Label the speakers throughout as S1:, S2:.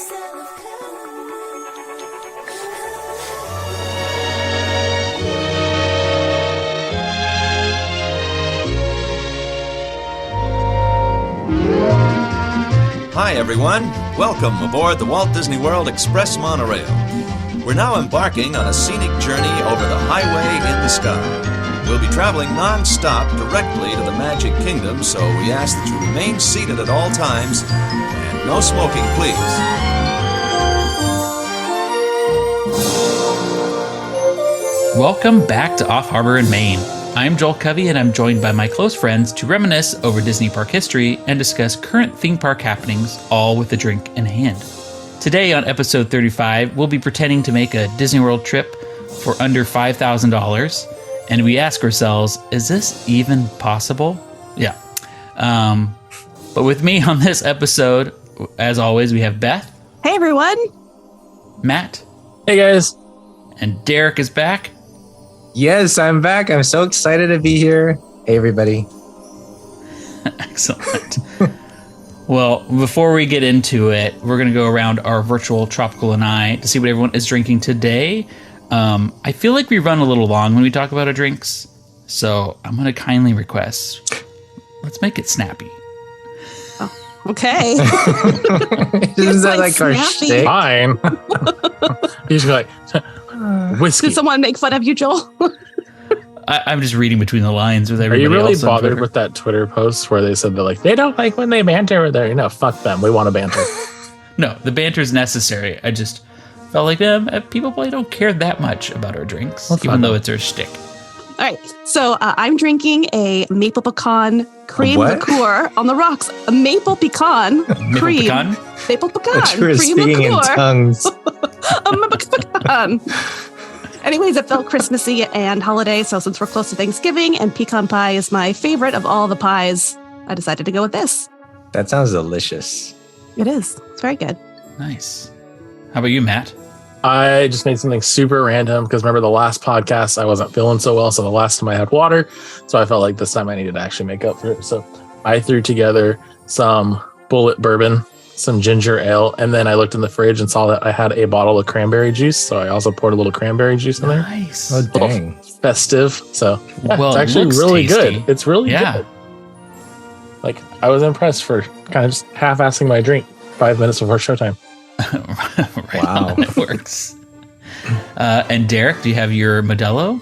S1: Hi everyone, welcome aboard the Walt Disney World Express monorail. We're now embarking on a scenic journey over the highway in the sky. We'll be traveling non-stop directly to the Magic Kingdom, so we ask that you remain seated at all times and no smoking, please.
S2: Welcome back to Off Harbor in Maine. I'm Joel Covey, and I'm joined by my close friends to reminisce over Disney park history and discuss current theme park happenings, all with a drink in hand. Today on episode 35, we'll be pretending to make a Disney World trip for under $5,000, and we ask ourselves, is this even possible? Yeah. But with me on this episode, as always, we have Beth.
S3: Hey, everyone.
S2: Matt.
S4: Hey, guys.
S2: And Derick is back.
S5: Yes, I'm back. I'm so excited to be here. Hey, everybody.
S2: Excellent. Well, before we get into it, we're going to go around our virtual Tropical and I to see what everyone is drinking today. I feel like we run a little long when we talk about our drinks, so I'm going to kindly request, let's make it snappy.
S3: Oh, okay.
S5: Isn't that like our shtick?
S4: Fine. You should be like, whiskey.
S3: Did someone make fun of you, Joel?
S2: I'm just reading between the lines with
S4: Are
S2: everybody
S4: you really
S2: else on
S4: bothered
S2: Twitter.
S4: with that Twitter post where they said that like they don't like when they banter there? You know, fuck them. We want to banter.
S2: No, the banter is necessary. I just felt like people probably don't care that much about our drinks, even though it's our shtick.
S3: All right. So I'm drinking a maple pecan cream liqueur on the rocks. A maple pecan cream.
S2: Pecan?
S3: Maple pecan
S5: You were
S3: cream
S5: speaking in
S3: liqueur.
S5: tongues.
S3: A maple pecan. Anyways, it felt Christmassy and holiday, so since we're close to Thanksgiving and pecan pie is my favorite of all the pies, I decided to go with this.
S5: That sounds delicious.
S3: It is. It's very good.
S2: Nice. How about you, Matt?
S4: I just made something super random because remember the last podcast I wasn't feeling so well, so the last time I had water, so I felt like this time I needed to actually make up for it. So I threw together some bullet bourbon, some ginger ale, and then I looked in the fridge and saw that I had a bottle of cranberry juice, so I also poured a little cranberry juice in there.
S2: Nice.
S5: Oh, dang.
S4: Festive. So yeah,
S2: Well,
S4: it's
S2: it
S4: actually
S2: looks
S4: really
S2: tasty.
S4: good. It's really good. Like I was impressed for kind of just half-assing my drink 5 minutes before showtime.
S2: Right
S5: Wow.
S2: on, it works. And Derick, do you have your Modelo?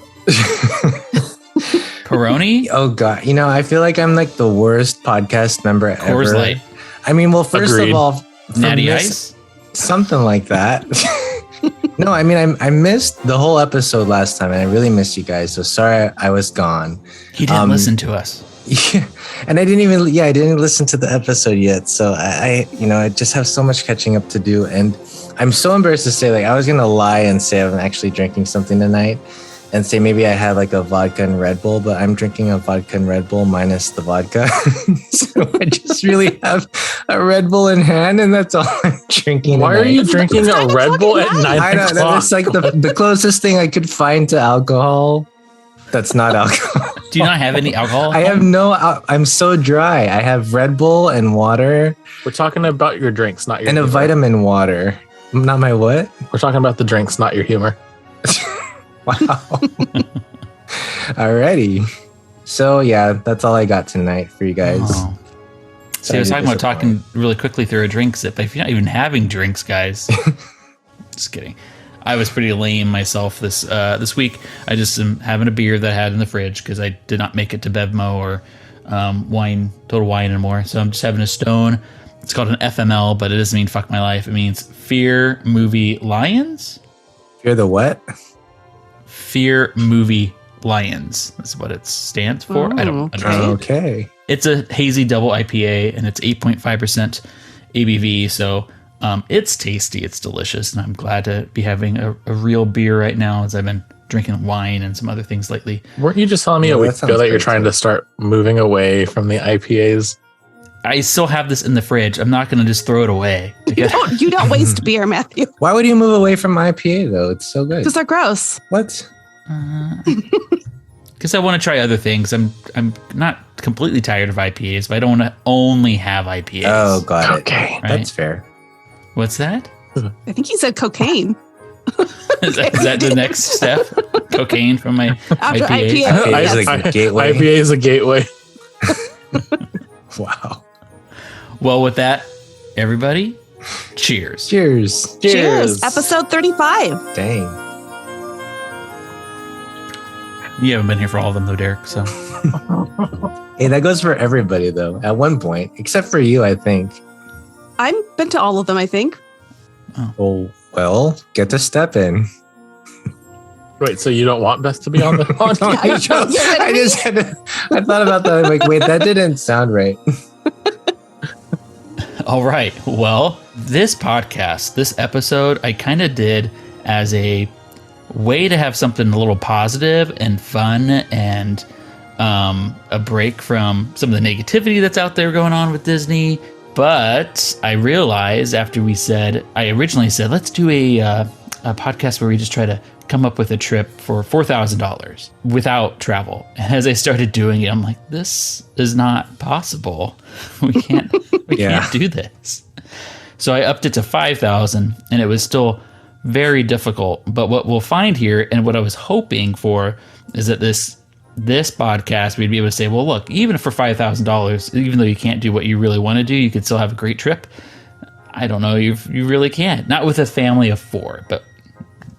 S2: Peroni?
S5: Oh, God. You know, I feel like I'm like the worst podcast member
S2: Coors
S5: ever.
S2: Light?
S5: I mean, well, first
S4: Agreed.
S5: of all, from
S2: Natty
S5: this-
S2: Ice?
S5: something like that. No, I mean, I missed the whole episode last time, and I really missed you guys. So sorry I was gone.
S2: He didn't listen to us.
S5: Yeah, and I didn't listen to the episode yet. So I just have so much catching up to do, and I'm so embarrassed to say, like, I was gonna lie and say I'm actually drinking something tonight, and say maybe I have like a vodka and Red Bull, but I'm drinking a vodka and Red Bull minus the vodka. So I just really have a Red Bull in hand, and that's all I'm drinking.
S4: Why are you drinking a Red Bull at 9
S5: I know
S4: o'clock?
S5: that's like the closest thing I could find to alcohol. That's not alcohol.
S2: Do you not have any alcohol?
S5: I have I'm so dry. I have Red Bull and water
S4: We're talking about your drinks, not your
S5: and a
S4: humor.
S5: vitamin water. Not my what?
S4: We're talking about the drinks, not your humor.
S5: Wow. Alrighty. So yeah, that's all I got tonight for you guys.
S2: Oh. See, I was talking about talking really quickly through our drinks. If you're not even having drinks, guys. Just kidding. I was pretty lame myself this week. I just am having a beer that I had in the fridge because I did not make it to Bevmo or Total Wine anymore. So I'm just having a Stone. It's called an FML, but it doesn't mean fuck my life. It means Fear Movie Lions.
S5: Fear the what?
S2: Fear Movie Lions. That's what it stands for. I don't understand.
S5: Okay.
S2: It's a hazy double IPA, and it's 8.5% ABV. So it's tasty. It's delicious, and I'm glad to be having a real beer right now as I've been drinking wine and some other things lately.
S4: Weren't you just telling me a week ago that you're trying to start moving away from the IPAs?
S2: I still have this in the fridge. I'm not going to just throw it away.
S3: You don't waste beer, Matthew.
S5: Why would you move away from IPA though? It's so good.
S3: Because they're gross.
S5: What?
S2: Because I want to try other things. I'm not completely tired of IPAs, but I don't want to only have IPAs.
S5: Oh, got it.
S4: Okay.
S2: Right?
S5: That's fair.
S2: What's that?
S3: I think he said cocaine.
S2: Is that the next step? Cocaine from my
S3: After
S2: IPA?
S3: IPA.
S5: IPA is
S3: yes.
S5: like a gateway.
S4: IPA is a gateway.
S5: Wow.
S2: Well, with that, everybody, cheers.
S5: Cheers.
S3: Cheers. Episode 35.
S5: Dang.
S2: You haven't been here for all of them, though, Derick. So
S5: Hey, that goes for everybody though. At one point, except for you, I think.
S3: I've been to all of them, I think.
S5: Oh well, get the step in.
S4: Wait, so you don't want Beth to be on the podcast?
S5: No, I just had to, I thought about that. I'm like, wait, that didn't sound right.
S2: all right. Well, this podcast, this episode, I kind of did as a way to have something a little positive and fun and a break from some of the negativity that's out there going on with Disney. But I realized after I originally said, let's do a podcast where we just try to come up with a trip for $4,000 without travel. And as I started doing it, I'm like, this is not possible. We can't do this. So I upped it to 5,000 and it was still very difficult. But what we'll find here and what I was hoping for is that this podcast, we'd be able to say, well, look, even for $5,000, even though you can't do what you really want to do, you could still have a great trip. I don't know, you really can't. Not with a family of 4, but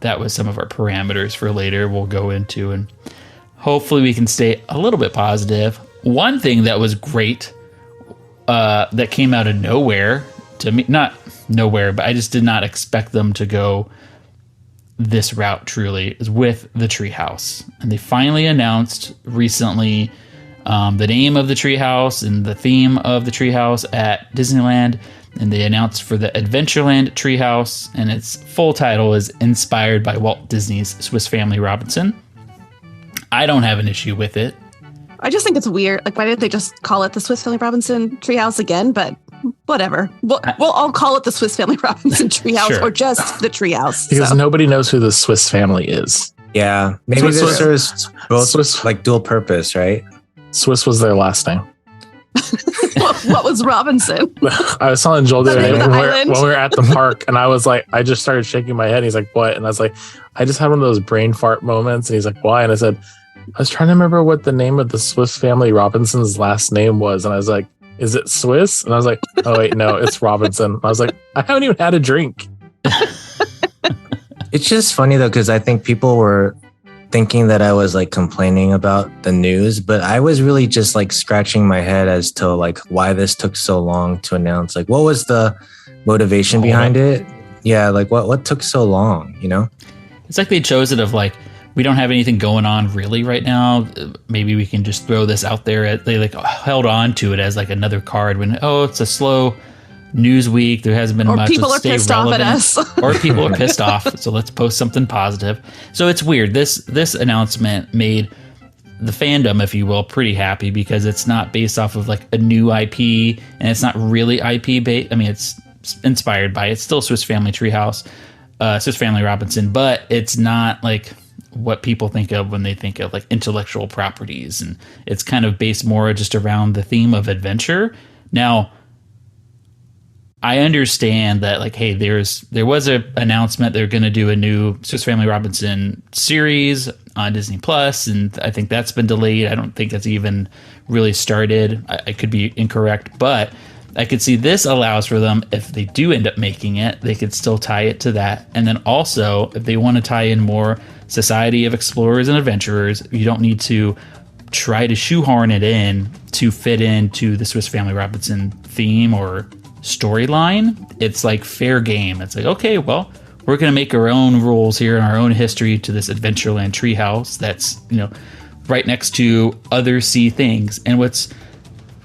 S2: that was some of our parameters for later we'll go into, and hopefully we can stay a little bit positive. One thing that was great that came out of nowhere to me, not nowhere, but I just did not expect them to go this route truly, is with the Treehouse. And they finally announced recently the name of the Treehouse and the theme of the Treehouse at Disneyland. And they announced for the Adventureland Treehouse, and its full title is Inspired by Walt Disney's Swiss Family Robinson. I don't have an issue with it.
S3: I just think it's weird. Like, why didn't they just call it the Swiss Family Robinson Treehouse again? But whatever. We'll all call it the Swiss Family Robinson Treehouse
S2: Sure.
S3: or just the Treehouse.
S4: Because
S3: So.
S4: nobody knows who the Swiss family is.
S5: Yeah, maybe
S4: Swiss-
S5: this serves both
S4: Swiss-
S5: like dual purpose, right?
S4: Swiss was their last name.
S3: What was Robinson?
S4: I was telling Joel the
S3: The
S4: other day
S3: name of
S4: when
S3: the
S4: we
S3: island?
S4: were at the park, and I was like, I just started shaking my head. He's like, what? And I was like, I just had one of those brain fart moments. And he's like, why? And I said, I was trying to remember what the name of the Swiss Family Robinson's last name was. And I was like, is it Swiss? And I was like, oh, wait, no, it's Robinson. And I was like, I haven't even had a drink.
S5: It's just funny though, because I think people were thinking that I was like complaining about the news, but I was really just like scratching my head as to like why this took so long to announce. Like, what was the motivation behind it? Yeah, like what took so long, you know?
S2: It's like they chose it of like, we don't have anything going on really right now. Maybe we can just throw this out there. They like held on to it as like another card when, it's a slow news week. There hasn't been
S3: Or
S2: much.
S3: people
S2: Let's
S3: are
S2: stay
S3: pissed
S2: relevant.
S3: off at us.
S2: Or people are pissed off. So let's post something positive. So it's weird. This announcement made the fandom, if you will, pretty happy because it's not based off of like a new IP and it's not really IP based. I mean, it's inspired by, it's still Swiss Family Treehouse, Swiss Family Robinson, but it's not like what people think of when they think of like intellectual properties. And it's kind of based more just around the theme of adventure. Now, I understand that, like, hey, there was an announcement they're going to do a new Swiss Family Robinson series on Disney Plus, and I think that's been delayed. I don't think that's even really started. I could be incorrect, but I could see this allows for them, if they do end up making it, they could still tie it to that. And then also, if they want to tie in more Society of Explorers and Adventurers, you don't need to try to shoehorn it in to fit into the Swiss Family Robinson theme or storyline. It's like fair game. It's like, okay, well, we're going to make our own rules here and our own history to this Adventureland Treehouse that's, right next to other sea things. And what's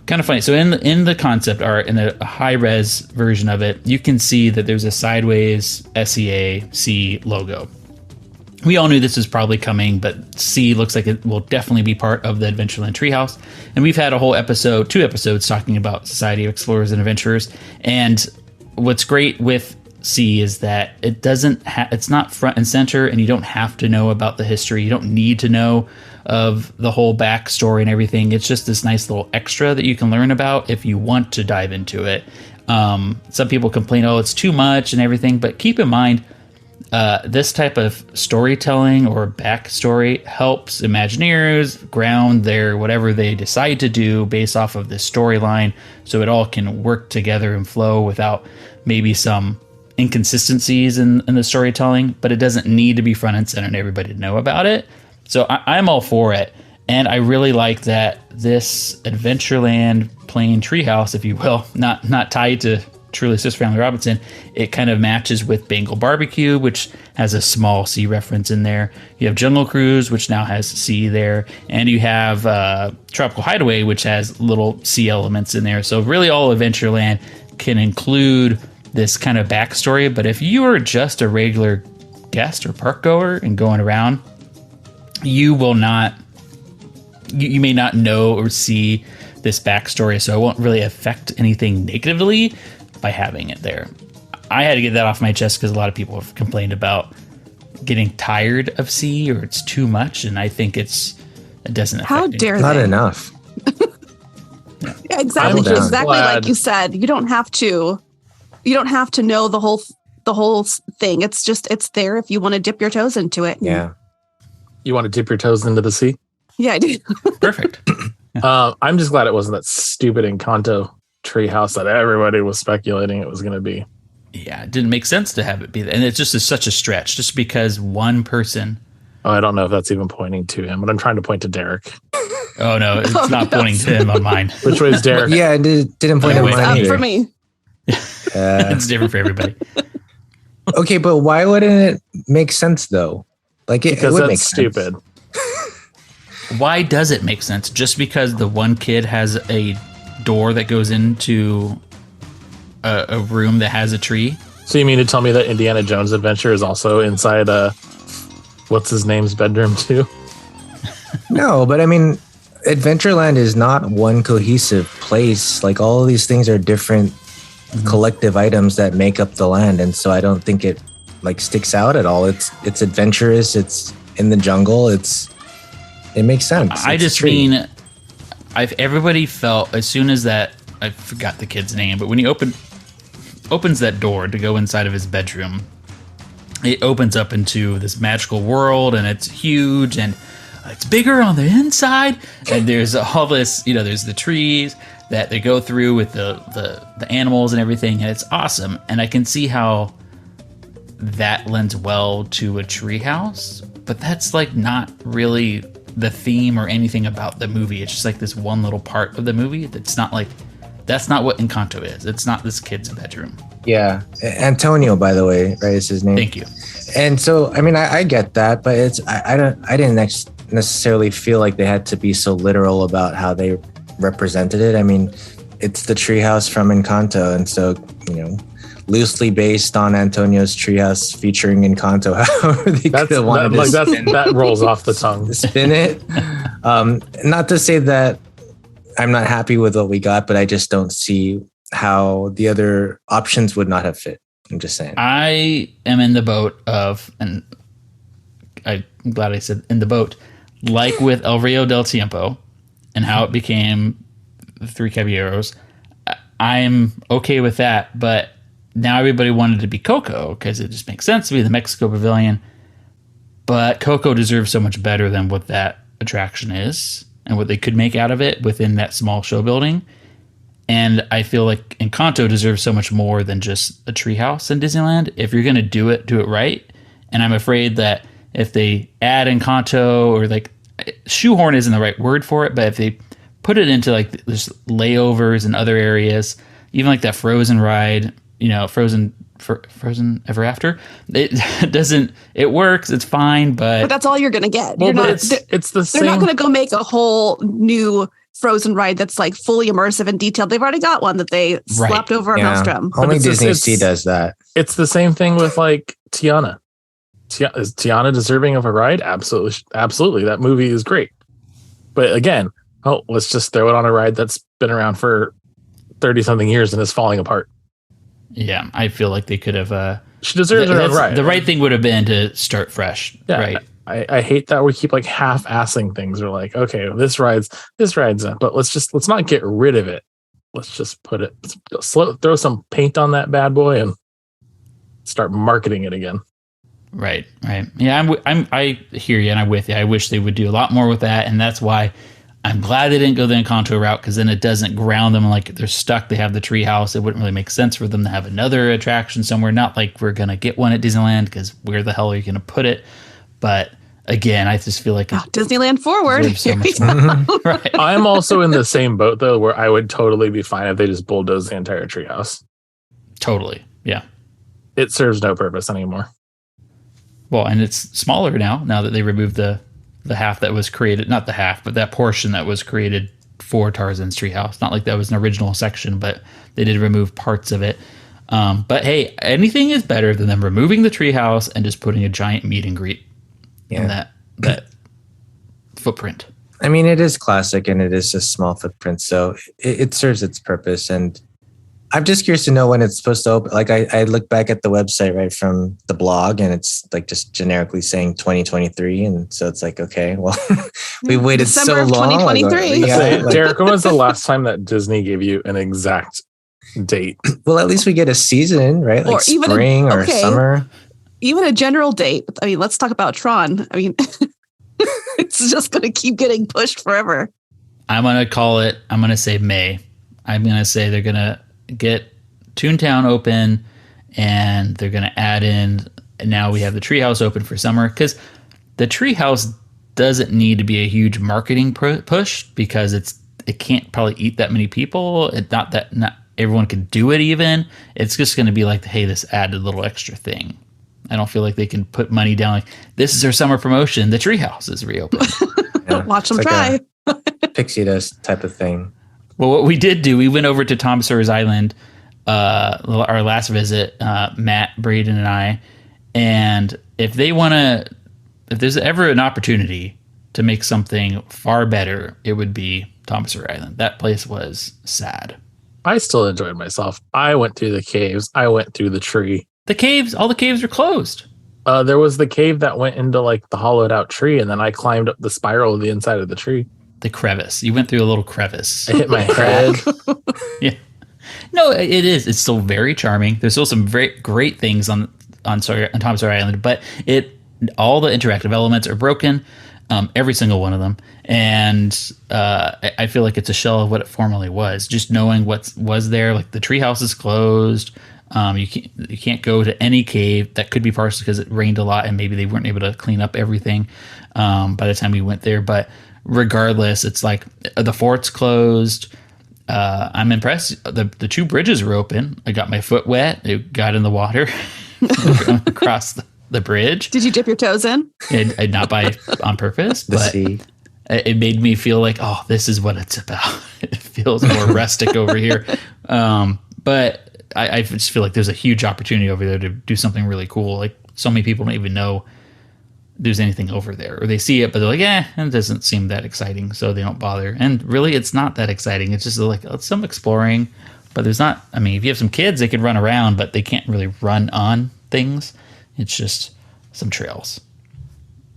S2: kind of funny, so in the concept art, in a high-res version of it, you can see that there's a sideways SEA logo. We all knew this was probably coming, but C looks like it will definitely be part of the Adventureland Treehouse. And we've had a whole episode, 2 episodes, talking about Society of Explorers and Adventurers. And what's great with C is that it doesn't it's not front and center, and you don't have to know about the history. You don't need to know of the whole backstory and everything. It's just this nice little extra that you can learn about if you want to dive into it. Some people complain, oh, it's too much and everything, but keep in mind, this type of storytelling or backstory helps Imagineers ground their whatever they decide to do based off of this storyline, so it all can work together and flow without maybe some inconsistencies in the storytelling. But it doesn't need to be front and center and everybody to know about it. So I'm all for it, and I really like that this Adventureland plain treehouse, if you will, not tied to Truly Sister Family Robinson, it kind of matches with Bengal Barbecue, which has a small sea reference in there. You have Jungle Cruise, which now has sea there, and you have Tropical Hideaway, which has little sea elements in there. So really all Adventureland can include this kind of backstory, but if you are just a regular guest or park goer and going around, you will not, you may not know or see this backstory, so it won't really affect anything negatively by having it there. I had to get that off my chest because a lot of people have complained about getting tired of sea or it's too much, and I think it doesn't affect
S3: How dare
S5: Not
S3: they?
S5: enough.
S3: Yeah, exactly.
S5: I'm just
S3: Exactly
S4: glad-
S3: like you said. You don't have to know the whole thing. It's there if you want to dip your toes into it.
S5: Yeah.
S4: You want to dip your toes into the sea?
S3: Yeah, I do.
S2: Perfect.
S4: I'm just glad it wasn't that stupid Encanto treehouse that everybody was speculating it was going to be.
S2: Yeah, it didn't make sense to have it be that, and it's just such a stretch just because one person.
S4: Oh, I don't know if that's even pointing to him, but I'm trying to point to Derek.
S2: Oh no, it's not pointing to him on mine.
S4: Which way is Derek?
S5: Yeah, it didn't point
S2: Oh,
S5: at
S2: wait,
S5: mine
S3: Up
S5: either.
S3: for me.
S2: It's different for everybody.
S5: Okay, but why wouldn't it make sense though? Like it
S4: Because
S5: would make
S4: that's
S5: sense.
S4: stupid.
S2: Why does it make sense? Just because the one kid has a door that goes into a room that has a tree?
S4: So you mean to tell me that Indiana Jones Adventure is also inside what's his name's bedroom too?
S5: No, but I mean, Adventureland is not one cohesive place. Like all of these things are different collective items that make up the land, and so I don't think it like sticks out at all. It's adventurous. It's in the jungle. It makes sense.
S2: I
S5: It's a
S2: just
S5: tree.
S2: mean, everybody felt as soon as that, I forgot the kid's name, but when he opens that door to go inside of his bedroom, it opens up into this magical world, and it's huge, and it's bigger on the inside, and there's all this, there's the trees that they go through with the animals and everything, and it's awesome. And I can see how that lends well to a treehouse, but that's like not really the theme or anything about the movie. It's just like this one little part of the movie. That's not what Encanto is. It's not this kid's bedroom.
S5: Yeah, Antonio, by the way, right, is his name.
S2: Thank you.
S5: And so, I mean, I get that, but I didn't necessarily feel like they had to be so literal about how they represented it. I mean, it's the treehouse from Encanto, and so loosely based on Antonio's treehouse featuring Encanto. However, they could have wanted to
S4: that rolls off the tongue.
S5: spin it. Not to say that I'm not happy with what we got, but I just don't see how the other options would not have fit. I'm just saying.
S2: I am in the boat of, and I'm glad I said in the boat, like with El Rio del Tiempo and how it became the Three Caballeros. I'm okay with that, but now everybody wanted to be Coco because it just makes sense to be the Mexico Pavilion. But Coco deserves so much better than what that attraction is and what they could make out of it within that small show building. And I feel like Encanto deserves so much more than just a treehouse in Disneyland. If you're going to do it right. And I'm afraid that if they add Encanto, or like shoehorn isn't the right word for it, but if they put it into like this layovers and other areas, even like that Frozen ride, Frozen Ever After, it works, it's fine,
S3: But that's all you're going to get.
S4: Well,
S3: You're not.
S4: it's the
S3: They're
S4: same.
S3: not going to go make a whole new Frozen ride that's like fully immersive and detailed. They've already got one that they slapped over a Maelstrom.
S5: Only
S4: it's just-
S5: Disney
S4: it's-
S5: Sea does that.
S4: It's the same thing with like Tiana. Is Tiana deserving of a ride? Absolutely. That movie is great. But again, let's just throw it on a ride that's been around for 30 something years and is falling apart.
S2: Yeah, I feel like they could have.
S4: She deserves her own ride.
S2: The right thing would have been to start fresh.
S4: Yeah,
S2: Right.
S4: I hate that we keep like half-assing things. We're like, okay, this ride's up, but let's not get rid of it let's just throw some paint on that bad boy and start marketing it again.
S2: Right. Yeah, I hear you, and I'm with you. I wish they would do a lot more with that, and that's why I'm glad they didn't go the Encanto route, because then it doesn't ground them like they're stuck. They have the treehouse. It wouldn't really make sense for them to have another attraction somewhere. Not like we're gonna get one at Disneyland, because where the hell are you gonna put it? But again, I just feel like
S3: Disneyland forward.
S2: So much more. Right.
S4: I'm also in the same boat though, where I would totally be fine if they just bulldoze the entire treehouse.
S2: Totally. Yeah.
S4: It serves no purpose anymore.
S2: Well, and it's smaller now that they removed the half that was created, not the half, but that portion that was created for Tarzan's treehouse. Not like that was an original section, but they did remove parts of it. But hey, anything is better than them removing the treehouse and just putting a giant meet and greet in that footprint.
S5: I mean, it is classic and it is a small footprint, so it serves its purpose. And I'm just curious to know when it's supposed to open. Like I look back at the website right from the blog, and it's like just generically saying 2023, and so it's like, okay, well, we waited
S3: December
S5: so long.
S3: 2023.
S4: Derick, when was the last time that Disney gave you an exact date?
S5: Well, at least we get a season, right? Like
S3: Or even
S5: spring or summer.
S3: Even a general date. I mean, let's talk about Tron. I mean, it's just going to keep getting pushed forever.
S2: I'm going to say May. I'm going to say they're going to get Toontown open, and they're going to add in, and now we have the treehouse open for summer, because the treehouse doesn't need to be a huge marketing push, because it can't probably eat that many people. Not everyone could do it even. It's just going to be like, hey, this added little extra thing. I don't feel like they can put money down like, this is our summer promotion, the treehouse is reopened.
S5: Yeah,
S3: Watch them
S5: it's
S3: try.
S5: Like pixie dust type of thing.
S2: Well, what we did do, we went over to Tom Sawyer's Island, our last visit, Matt, Braden, and I. And if there's ever an opportunity to make something far better, it would be Tom Sawyer Island. That place was sad.
S4: I still enjoyed myself. I went through the caves. I went through the tree.
S2: All the caves are closed.
S4: There was the cave that went into like the hollowed out tree, and then I climbed up the spiral of the inside of the tree.
S2: The crevice. You went through a little crevice.
S4: I hit my head.
S2: Yeah. No, it is. It's still very charming. There's still some very great things on Tom Sawyer Island, but all the interactive elements are broken, every single one of them, and I feel like it's a shell of what it formerly was. Just knowing what was there, like the treehouse is closed. You can't go to any cave. That could be partially because it rained a lot and maybe they weren't able to clean up everything by the time we went there. But regardless, it's like the fort's closed. I'm impressed. The two bridges were open. I got my foot wet. It got in the water across the bridge.
S3: Did you dip your toes in?
S2: Not on purpose, but it made me feel like, oh, this is what it's about. It feels more rustic over here. But I just feel like there's a huge opportunity over there to do something really cool. Like so many people don't even know there's anything over there, or they see it, but they're like, it doesn't seem that exciting, so they don't bother. And really, it's not that exciting. It's just like some exploring, but there's not. I mean, if you have some kids, they can run around, but they can't really run on things. It's just some trails.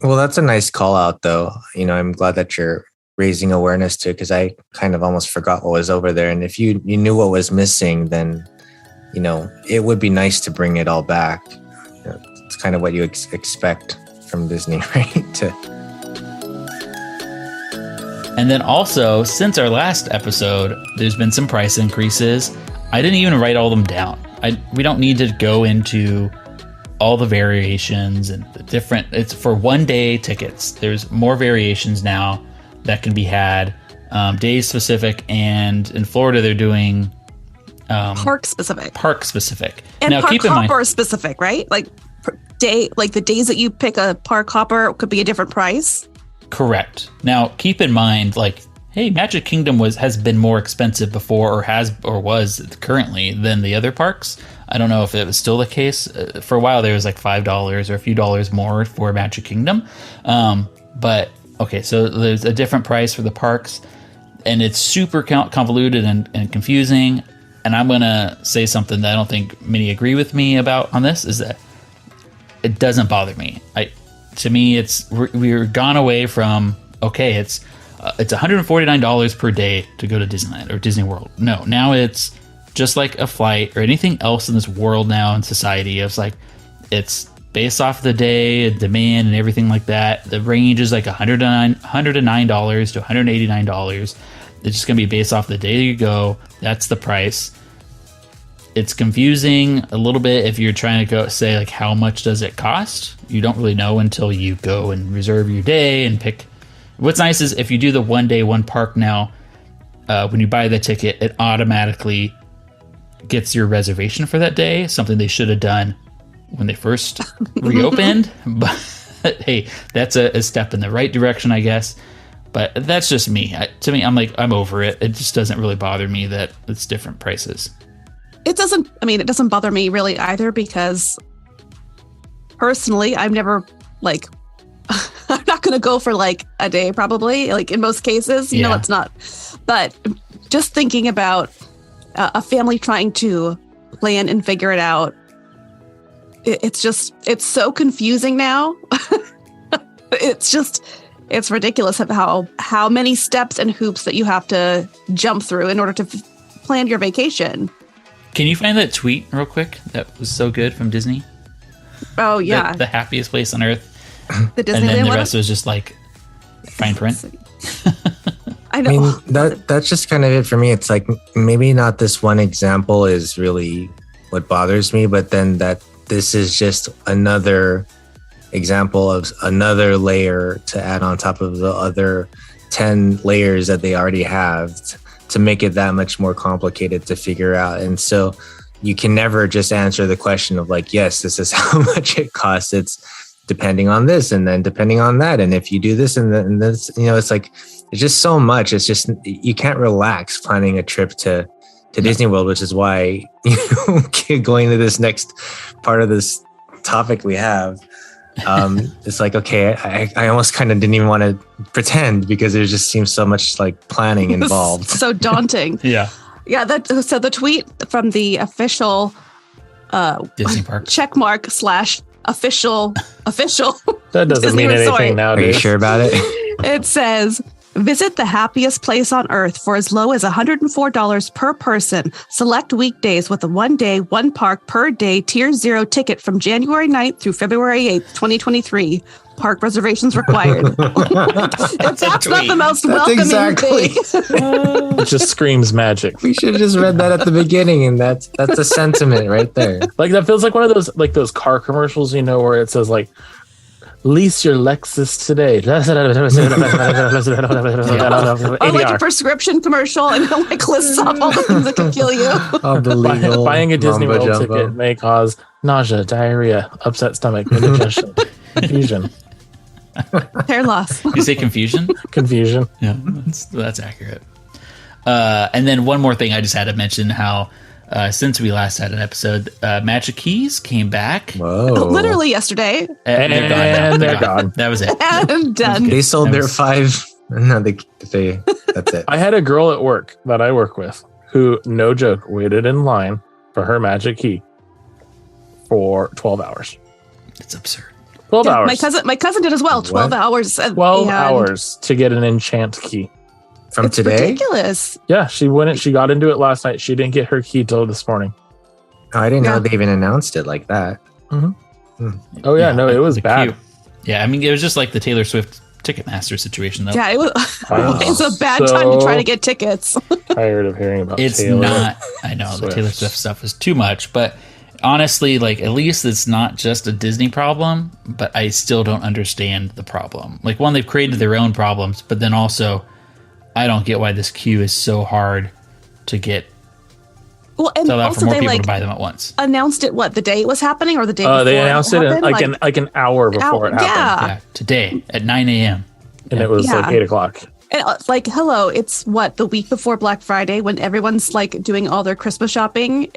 S5: Well, that's a nice call out, though. You know, I'm glad that you're raising awareness to it, because I kind of almost forgot what was over there. And if you knew what was missing, then, you know, it would be nice to bring it all back. You know, it's kind of what you expect from Disney, right?
S2: And then also, since our last episode, there's been some price increases. I didn't even write all them down. We don't need to go into all the variations and the different. It's for 1 day tickets. There's more variations now that can be had, days specific, and in Florida they're doing
S3: Park specific.
S2: And
S3: now,
S2: now,
S3: park
S2: keep in mind,
S3: hopper specific, right? Like the days that you pick a park hopper could be a different price.
S2: Correct. Now, keep in mind, like, hey, Magic Kingdom has been more expensive before, or was currently, than the other parks. I don't know if it was still the case. For a while, there was like $5 or a few dollars more for Magic Kingdom. But okay, so there's a different price for the parks, and it's super convoluted and confusing. And I'm gonna say something that I don't think many agree with me about on this, is that it doesn't bother me. To me, we're gone away from, okay, it's it's $149 per day to go to Disneyland or Disney World. No, now it's just like a flight or anything else in this world now in society. It's like, it's based off the day, demand, and everything like that. The range is like $109 to $189. It's just going to be based off the day you go. That's the price. It's confusing a little bit if you're trying to go say like how much does it cost. You don't really know until you go and reserve your day and pick. What's nice is if you do the 1 day, 1 park now, when you buy the ticket, it automatically gets your reservation for that day. Something they should have done when they first reopened. But hey, that's a step in the right direction, I guess. But that's just me. To me, I'm over it. It just doesn't really bother me that it's different prices.
S3: It doesn't bother me really either, because personally, I'm never like, I'm not going to go for like a day, probably, like in most cases, you know, it's not. But just thinking about a family trying to plan and figure it out, it's so confusing now. It's ridiculous of how many steps and hoops that you have to jump through in order to plan your vacation.
S2: Can you find that tweet real quick? That was so good from Disney.
S3: Oh yeah,
S2: the happiest place on earth.
S3: The Disneyland
S2: and then the
S3: one?
S2: rest was just like fine print.
S3: I know.
S5: I mean, that's just kind of it for me. It's like maybe not this one example is really what bothers me, but then that this is just another example of another layer to add on top of the other 10 layers that they already have to make it that much more complicated to figure out. And so you can never just answer the question of like, yes, this is how much it costs. It's depending on this and then depending on that. And if you do this and this, you know, it's like, it's just so much. It's just, you can't relax planning a trip to Disney World, which is why, you know, going to this next part of this topic we have, it's like, okay, I almost kind of didn't even want to pretend because there just seems so much like planning involved.
S3: So daunting.
S2: Yeah.
S3: So the tweet from the official
S2: Disney park
S3: checkmark / official
S4: That doesn't
S3: Disney
S4: mean anything
S3: resort.
S5: Are you
S4: nowadays.
S5: sure about it?
S3: It says, visit the happiest place on earth for as low as $104 per person. Select weekdays with a 1 day, 1 park per day tier 0 ticket from January 9th through February 8th, 2023. Park reservations required. That's not the most welcoming thing.
S4: It just screams magic.
S5: We should have just read that at the beginning, and that's a sentiment right there.
S4: Like that feels like one of those car commercials, you know, where it says like, lease your Lexus today.
S3: Or like a prescription commercial and it like lists off all the things that can kill you.
S5: All the legal
S4: Buying a Disney
S5: mumbo
S4: World
S5: jumbo.
S4: ticket may cause nausea, diarrhea, upset stomach, indigestion, confusion.
S3: Hair loss.
S2: You say confusion?
S4: Confusion.
S2: Yeah, that's accurate. And then one more thing I just had to mention how since we last had an episode, Magic Keys came back.
S5: Whoa.
S3: Literally yesterday.
S2: And they're gone now.
S4: they're gone.
S2: That was it.
S3: And done.
S5: They sold their 5. No, they that's it.
S4: I had a girl at work that I work with who, no joke, waited in line for her Magic Key for 12 hours.
S2: It's absurd.
S4: 12 hours.
S3: My cousin did as well. 12
S5: What?
S3: hours.
S4: 12 hours to get an enchant key.
S5: From
S3: It's
S5: today?
S3: ridiculous.
S4: Yeah, she got into it last night. She didn't get her key till this morning.
S5: Oh, I didn't know
S3: Yeah.
S5: they even announced it like that.
S4: Oh yeah, no, it was
S2: the
S4: bad.
S2: queue. Yeah, I mean, it was just like the Taylor Swift Ticketmaster situation, though.
S3: Yeah, it was.
S4: I'm
S3: It's a bad time to try to get tickets.
S4: tired of hearing about
S2: It's
S4: Taylor.
S2: not. I know the Taylor Swift stuff is too much, but honestly, like at least it's not just a Disney problem. But I still don't understand the problem. Like one, they've created their own problems, but then also, I don't get why this queue is so hard to get.
S3: Well, and
S2: Sell out for
S3: also
S2: more
S3: they
S2: people
S3: like
S2: to buy them at once.
S3: announced it. What, the day it was happening, or the day before
S4: They announced it in,
S3: happened?
S4: like an hour before it happened,
S3: Yeah.
S2: Yeah, today at 9 a.m.
S4: and it was like
S3: Yeah.
S4: 8:00.
S3: And like, hello, it's what, the week before Black Friday when everyone's like doing all their Christmas shopping.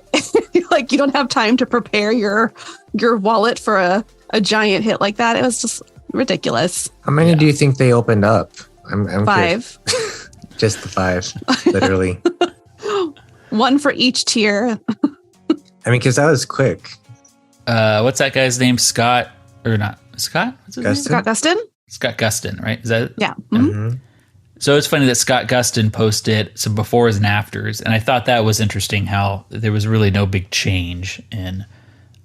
S3: Like you don't have time to prepare your wallet for a giant hit like that. It was just ridiculous.
S5: How many do you think they opened up? I'm
S3: 5.
S5: curious. Just the 5, literally.
S3: 1 for each tier.
S5: I mean, because that was quick.
S2: What's that guy's name? Scott or not? Scott? What's his name?
S5: Gustin?
S3: Scott Gustin?
S2: Scott Gustin, right? Is that?
S3: Yeah.
S2: Yeah.
S3: Mhm.
S5: Mhm.
S2: So it's funny that Scott Gustin posted some befores and afters, and I thought that was interesting how there was really no big change in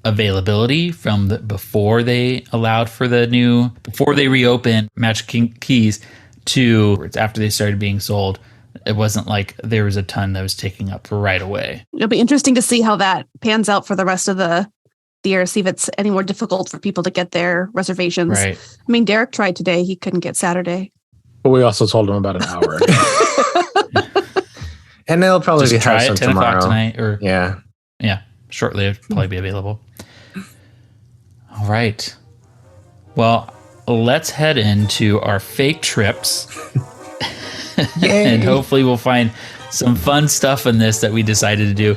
S2: availability from before they allowed for before they reopened Magic Keys to after they started being sold. It wasn't like there was a ton that was taking up right away.
S3: It'll be interesting to see how that pans out for the rest of the year, see if it's any more difficult for people to get their reservations.
S2: Right.
S3: I mean, Derick tried today. He couldn't get Saturday.
S4: But we also told him about an hour ago.
S5: And they'll probably
S2: Just
S5: be
S2: try
S5: have
S2: it
S5: some
S2: 10 o'clock
S5: tomorrow.
S2: tonight. Or
S5: Yeah.
S2: shortly it'll probably be available. All right. Well, let's head into our fake trips. And hopefully we'll find some fun stuff in this that we decided to do.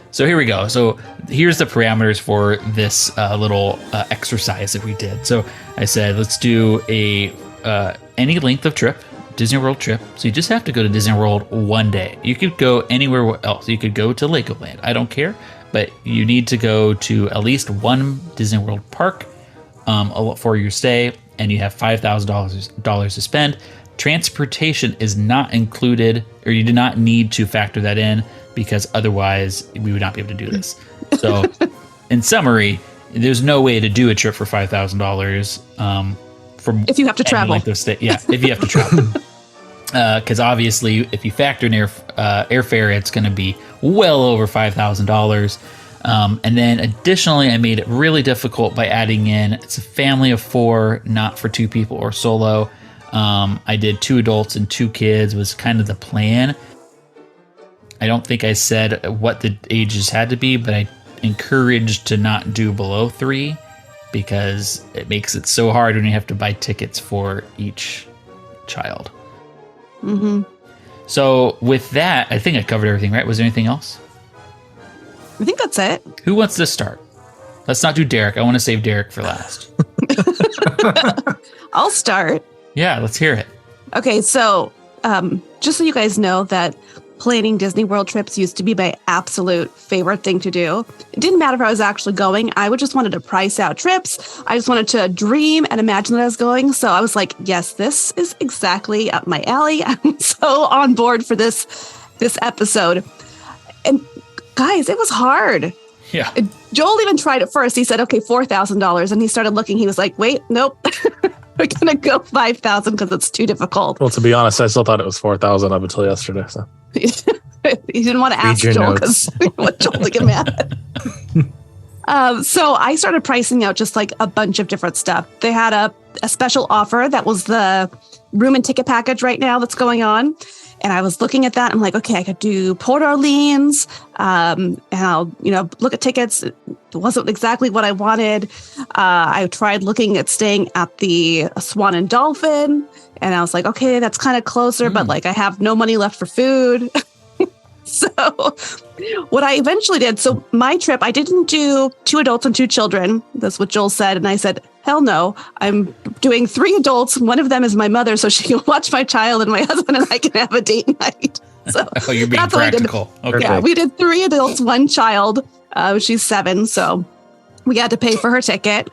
S2: So here we go. So here's the parameters for this little exercise that we did. So I said, let's do any length of trip, Disney World trip. So you just have to go to Disney World one day. You could go anywhere else. You could go to Legoland. I don't care. But you need to go to at least one Disney World park for your stay. And you have $5,000 to spend. Transportation is not included, or you do not need to factor that in, because otherwise we would not be able to do this. So in summary, there's no way to do a trip for $5,000 from
S3: If you have to travel.
S2: length of stay. Yeah, if you have to travel. Because obviously if you factor in airfare, it's going to be well over $5,000. And then additionally, I made it really difficult by adding in, it's a family of 4, not for 2 people or solo. I did 2 adults and 2 kids was kind of the plan. I don't think I said what the ages had to be, but I encouraged to not do below 3 because it makes it so hard when you have to buy tickets for each child.
S3: Mm-hmm.
S2: So with that, I think I covered everything, right? Was there anything else?
S3: I think that's it.
S2: Who wants to start? Let's not do Derick. I want to save Derick for last.
S3: I'll start.
S2: Yeah, let's hear it.
S3: Okay, so just so you guys know that planning Disney World trips used to be my absolute favorite thing to do. It didn't matter if I was actually going. I would just wanted to price out trips. I just wanted to dream and imagine that I was going. So I was like, yes, this is exactly up my alley. I'm so on board for this episode. And guys, it was hard.
S2: Yeah.
S3: Joel even tried it first. He said, okay, $4,000. And he started looking. He was like, wait, nope. We're going to go 5,000 because it's too difficult.
S4: Well, to be honest, I still thought it was 4,000 up until yesterday. So
S3: He didn't want to ask Joel because he wanted Joel to get mad. So I started pricing out just like a bunch of different stuff. They had a special offer that was the room and ticket package right now that's going on. And I was looking at that. I'm like, okay, I could do Port Orleans. And I'll, look at tickets. It wasn't exactly what I wanted. I tried looking at staying at the Swan and Dolphin. And I was like, okay, that's kind of closer, but like I have no money left for food. So what I eventually did, so my trip, I didn't do 2 adults and 2 children. That's what Joel said. And I said, hell no, I'm doing 3 adults. One of them is my mother, so she can watch my child, and my husband and I can have a date night. So
S2: Oh, you're being practical. Okay.
S3: yeah, we did 3 adults, 1 child. She's 7, so we had to pay for her ticket.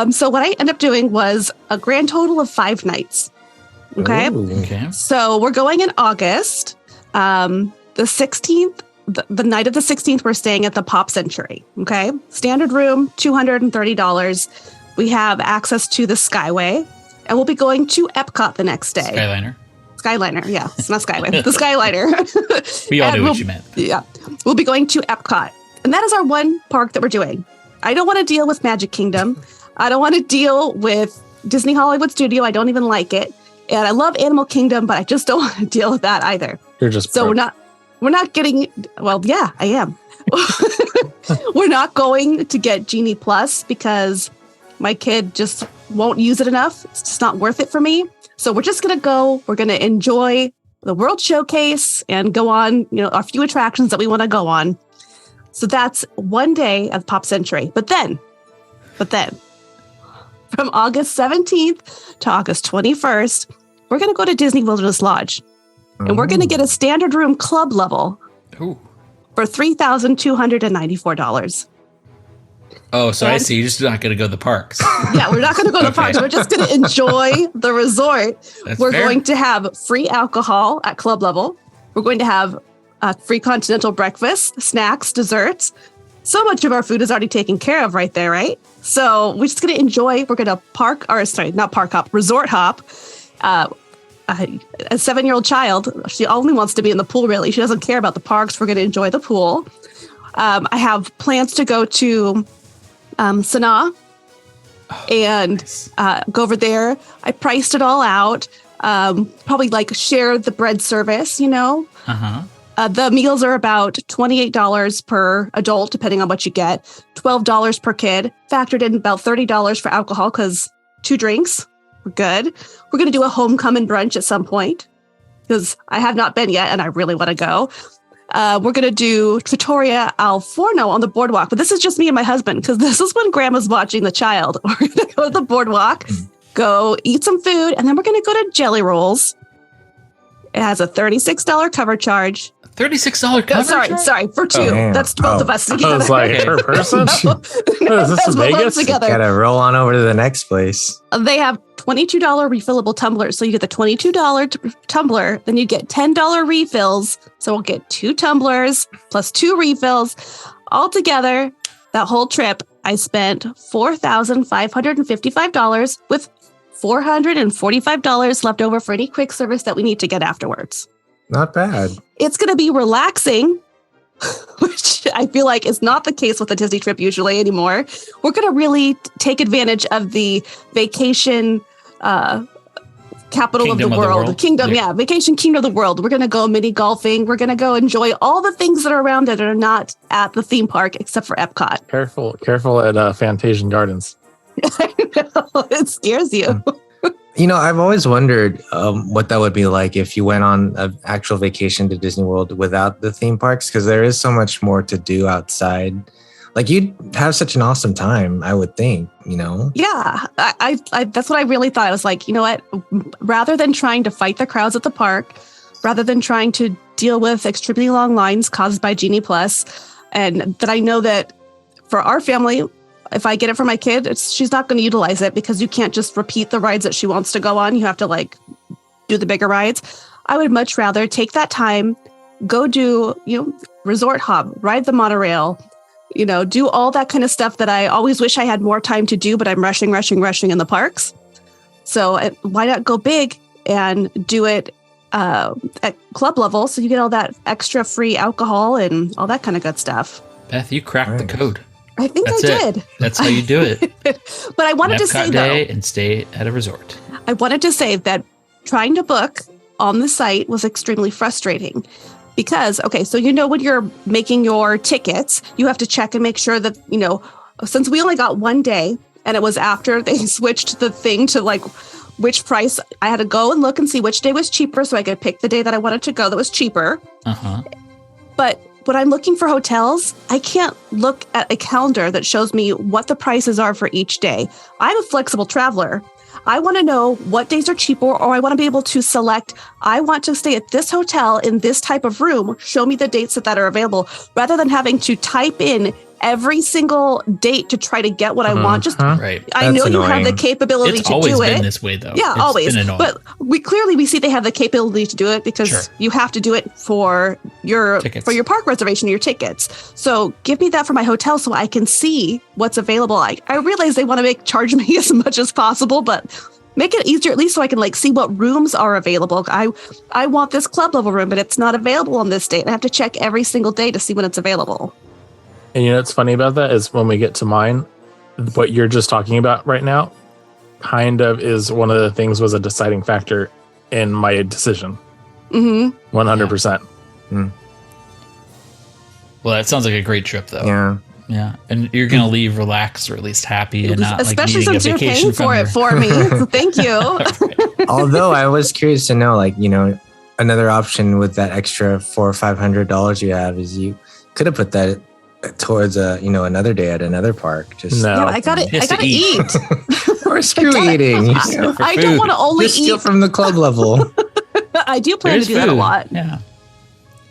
S3: So what I ended up doing was a grand total of 5 nights. Okay.
S5: Ooh.
S2: Okay.
S3: So we're going in August. The 16th, the night of the 16th, we're staying at the Pop Century. Okay. Standard room, $230. We have access to the Skyway, and we'll be going to Epcot the next day. Skyliner. Yeah. It's not Skyway. The Skyliner.
S2: We all
S3: And
S2: knew what you meant.
S3: Yeah. We'll be going to Epcot. And that is our one park that we're doing. I don't want to deal with Magic Kingdom. I don't want to deal with Disney Hollywood Studio. I don't even like it. And I love Animal Kingdom, but I just don't want to deal with that either.
S4: you're just
S3: So we're not getting, well, yeah, I am. We're not going to get Genie Plus because my kid just won't use it enough. It's just not worth it for me. So we're just going to go. We're going to enjoy the World Showcase and go on, a few attractions that we want to go on. So that's one day of Pop Century. But then from August 17th to August 21st, we're going to go to Disney Wilderness Lodge. And we're going to get a standard room club level
S2: Ooh.
S3: for $3,294.
S2: Oh, so I see. You're just not going to go to the parks.
S3: Yeah, we're not going to go to the parks. We're just going to enjoy the resort. We're going to have free alcohol at club level. We're going to have a free continental breakfast, snacks, desserts. So much of our food is already taken care of right there, right? So we're just going to enjoy. We're going to resort hop. A 7-year-old child, she only wants to be in the pool, really. She doesn't care about the parks. We're going to enjoy the pool. I have plans to go to Sanaa and go over there. I priced it all out. Probably like share the bread service, The meals are about $28 per adult, depending on what you get. $12 per kid. Factored in about $30 for alcohol because 2 drinks. We're good. We're going to do a homecoming brunch at some point because I have not been yet and I really want to go. We're going to do Trattoria al Forno on the boardwalk, but this is just me and my husband because this is when Grandma's watching the child. We're going to go to the boardwalk, go eat some food, and then we're going to go to Jelly Rolls. It has a $36 cover charge.
S2: $36 cover charge?
S3: Sorry, for 2. That's both of us together.
S4: I was like, per person? Is this in Vegas?
S5: Gotta roll on over to the next place.
S3: They have $22 refillable tumblers. So you get the $22 tumbler, then you get $10 refills. So we'll get 2 tumblers plus 2 refills. Altogether, that whole trip, I spent $4,555 with $445 left over for any quick service that we need to get afterwards.
S5: Not bad.
S3: It's going to be relaxing, which I feel like is not the case with a Disney trip usually anymore. We're going to really take advantage of the vacation capital of the world. Vacation kingdom of the world. We're going to go mini golfing. We're going to go enjoy all the things that are around that are not at the theme park except for Epcot.
S4: Careful at Fantasian Gardens.
S3: I know, it scares you.
S5: I've always wondered what that would be like if you went on an actual vacation to Disney World without the theme parks, because there is so much more to do outside. Like, you'd have such an awesome time, I would think, Yeah,
S3: I that's what I really thought. I was like, you know what? Rather than trying to fight the crowds at the park, rather than trying to deal with extremely long lines caused by Genie Plus, and that I know that for our family, if I get it for my kid, she's not going to utilize it because you can't just repeat the rides that she wants to go on. You have to do the bigger rides. I would much rather take that time, go do, resort hop, ride the monorail, do all that kind of stuff that I always wish I had more time to do, but I'm rushing in the parks. So why not go big and do it at club level so you get all that extra free alcohol and all that kind of good stuff.
S2: Beth, you cracked the code.
S3: I think I did.
S2: That's how you do it.
S3: But I wanted to say,
S2: day and stay at a resort.
S3: I wanted to say that trying to book on the site was extremely frustrating because, so when you're making your tickets, you have to check and make sure that, since we only got 1 day and it was after they switched the thing to which price, I had to go and look and see which day was cheaper so I could pick the day that I wanted to go that was cheaper. But when I'm looking for hotels, I can't look at a calendar that shows me what the prices are for each day. I'm a flexible traveler. I want to know what days are cheaper, or I want to be able to select, I want to stay at this hotel in this type of room. Show me the dates that are available, rather than having to type in every single date to try to get what I want.
S2: Right.
S3: I know you have the capability to do it.
S2: It's always been this way, though.
S3: Yeah, always. But we see they have the capability to do it because you have to do it for your park reservation, your tickets. So give me that for my hotel so I can see what's available. I realize they want to charge me as much as possible, but make it easier, at least so I can see what rooms are available. I want this club level room, but it's not available on this date. I have to check every single day to see when it's available.
S4: And what's funny about that is when we get to mine, what you're just talking about right now kind of is one of the things was a deciding factor in my decision. 100%.
S2: Well, that sounds like a great trip, though.
S5: Yeah.
S2: Yeah. And you're going to leave relaxed or at least happy and not
S3: especially
S2: needing
S3: since
S2: a
S3: you're
S2: vacation
S3: paying for it for me. So thank you.
S5: Although I was curious to know, another option with that extra $400 or $500 you have is you could have put that towards another day at another park.
S3: I gotta eat.
S5: Or screw eating.
S3: I don't want to only
S5: Just steal from the club level.
S3: I do plan to do that a lot.
S2: Yeah.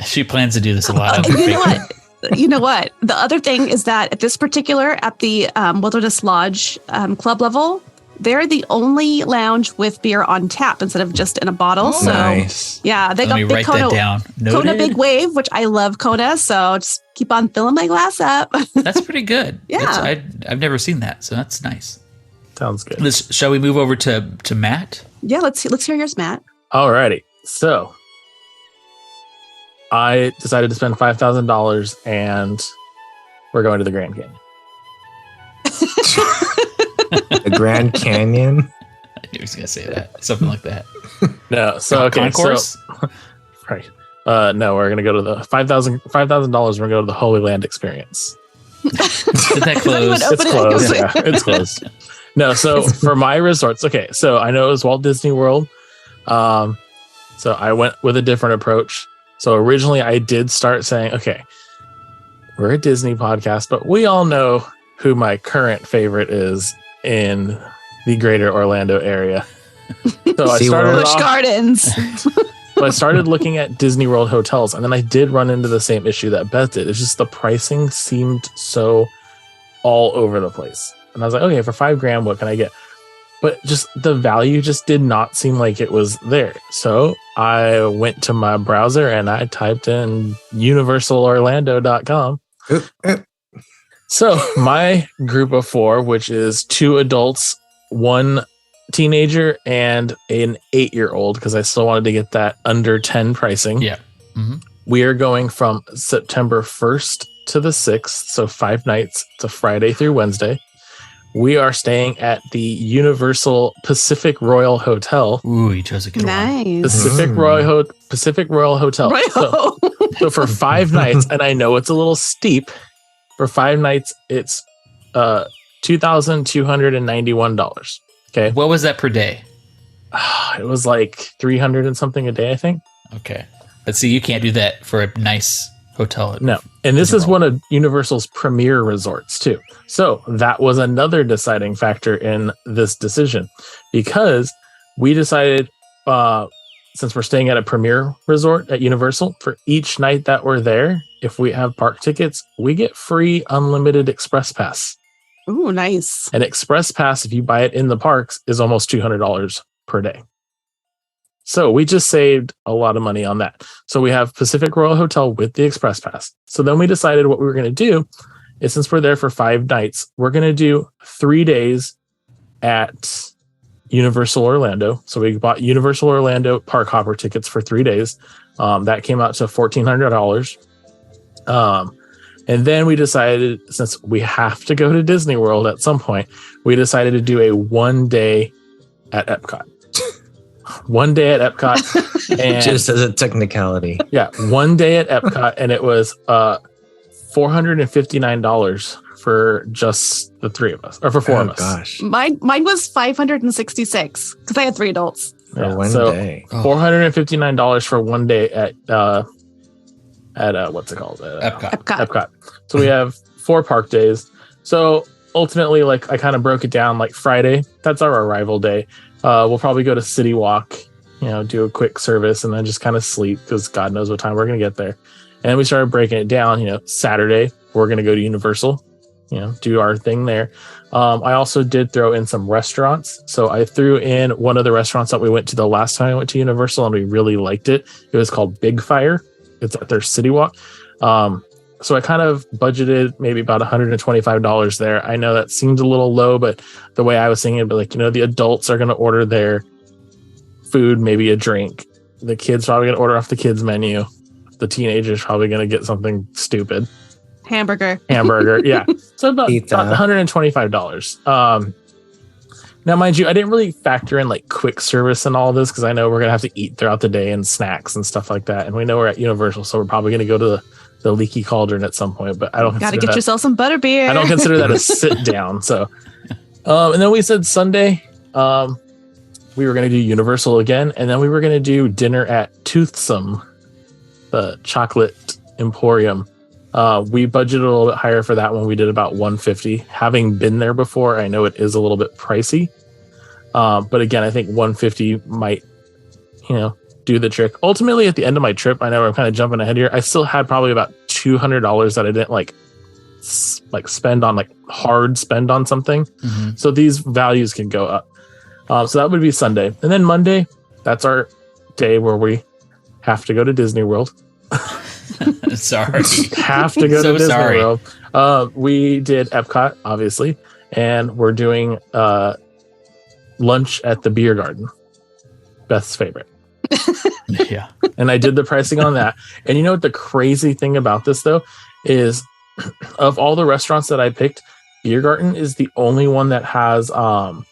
S2: She plans to do this a lot.
S3: You know what? You know what? The other thing is that at this particular, at the Wilderness Lodge club level, they're the only lounge with beer on tap instead of just in a bottle. So
S5: Nice.
S3: yeah, they
S2: Let
S3: got
S2: me
S3: big
S2: write
S3: Kona,
S2: that down.
S3: Kona
S2: Noted.
S3: Big Wave, which I love Kona. So just keep on filling my glass up.
S2: That's pretty good.
S3: Yeah.
S2: I've never seen that, so that's nice.
S4: Sounds good.
S2: Shall we move over to Matt?
S3: Yeah, let's hear yours, Matt.
S4: Alrighty. So I decided to spend $5,000 and we're going to the Grand Canyon.
S5: The Grand Canyon.
S2: I was gonna say that, something like that.
S4: No, so okay,
S2: Concourse?
S4: so right. No, we're gonna go to the $5,000. We're gonna go to the Holy Land Experience.
S2: Did that
S3: Not even
S2: close?
S3: open
S4: It's
S3: it.
S4: closed. Yeah, it's closed. No, so for my resorts, okay, so I know it was Walt Disney World. So I went with a different approach. So originally I did start saying, okay, we're a Disney podcast, but we all know who my current favorite is in the greater Orlando area. So I
S5: SeaWorld.
S4: started
S3: Busch
S4: off,
S3: Gardens.
S4: so I started looking at Disney World hotels, and then I did run into the same issue that Beth did. It's just the pricing seemed so all over the place. And I was like, okay, for $5,000, what can I get? But just the value just did not seem like it was there. So I went to my browser and I typed in universalorlando.com. So my group of 4, which is 2 adults, 1 teenager, and an 8-year-old, because I still wanted to get that under 10 pricing.
S2: Yeah. Mm-hmm.
S4: We are going from September 1st to the 6th, so 5 nights to Friday through Wednesday. We are staying at the Universal Pacific Royal Hotel.
S2: Ooh, you chose a good one.
S3: Nice.
S4: Pacific Royal Hotel.
S3: Royal.
S4: So for 5 nights, and I know it's a little steep, for 5 nights, it's $2,291. Okay.
S2: What was that per day?
S4: It was like 300 and something a day, I think.
S2: Okay. But see, you can't do that for a nice hotel.
S4: No. And this is one of Universal's premier resorts, too. So that was another deciding factor in this decision, because we decided, since we're staying at a premier resort at Universal, for each night that we're there, if we have park tickets, we get free unlimited express pass.
S3: Ooh, nice.
S4: An express pass, if you buy it in the parks, is almost $200 per day. So we just saved a lot of money on that. So we have Pacific Royal Hotel with the express pass. So then we decided what we were going to do is, since we're there for 5 nights, we're going to do 3 days at Universal Orlando. So we bought Universal Orlando park hopper tickets for 3 days. That came out to $1,400. And then we decided, since we have to go to Disney World at some point, we decided to do a 1 day at Epcot. 1 day at Epcot. And
S5: Just as a technicality.
S4: yeah, 1 day at Epcot, and it was $459 for just the 3 of us, or for 4 of us.
S5: Gosh.
S3: Mine was 566 because I had 3 adults.
S5: For one
S4: so
S5: day.
S4: $459 for 1 day at what's it called?
S2: Epcot.
S4: Epcot. So we have 4 park days. So ultimately, like, I kind of broke it down. Like Friday, that's our arrival day. We'll probably go to City Walk, do a quick service, and then just kind of sleep, because God knows what time we're going to get there. And then we started breaking it down. Saturday, we're going to go to Universal, do our thing there. I also did throw in some restaurants. So I threw in one of the restaurants that we went to the last time I went to Universal, and we really liked it. It was called Big Fire. It's at their City Walk. So I kind of budgeted maybe about $125 there. I know that seems a little low, but the way I was thinking, but the adults are going to order their food, maybe a drink. The kids probably going to order off the kids menu. The teenagers probably going to get something stupid.
S3: Hamburger.
S4: Yeah. So about
S5: Pizza.
S4: $125. Now, mind you, I didn't really factor in like quick service and all this, because I know we're going to have to eat throughout the day and snacks and stuff like that. And we know we're at Universal, so we're probably going to go to the Leaky Cauldron at some point, but I don't
S3: Gotta
S4: consider
S3: get yourself some butterbeer.
S4: I don't consider that a sit down. So, and then we said Sunday, we were going to do Universal again, and then we were going to do dinner at Toothsome, the chocolate emporium. We budgeted a little bit higher for that one. We did about $150. Having been there before, I know it is a little bit pricey. But again, I think $150 might, do the trick. Ultimately, at the end of my trip, I know I'm kind of jumping ahead here, I still had probably about $200 that I didn't like spend on hard spend on something.
S2: Mhm.
S4: So these values can go up. So that would be Sunday. And then Monday, that's our day where we have to go to Disney World.
S2: Sorry.
S4: Have to go
S2: So
S4: to Disney
S2: sorry.
S4: World. We did Epcot, obviously, and we're doing lunch at the beer garden. Beth's favorite.
S2: Yeah.
S4: And I did the pricing on that. And you know what the crazy thing about this though is, of all the restaurants that I picked, Beer Garden is the only one that has like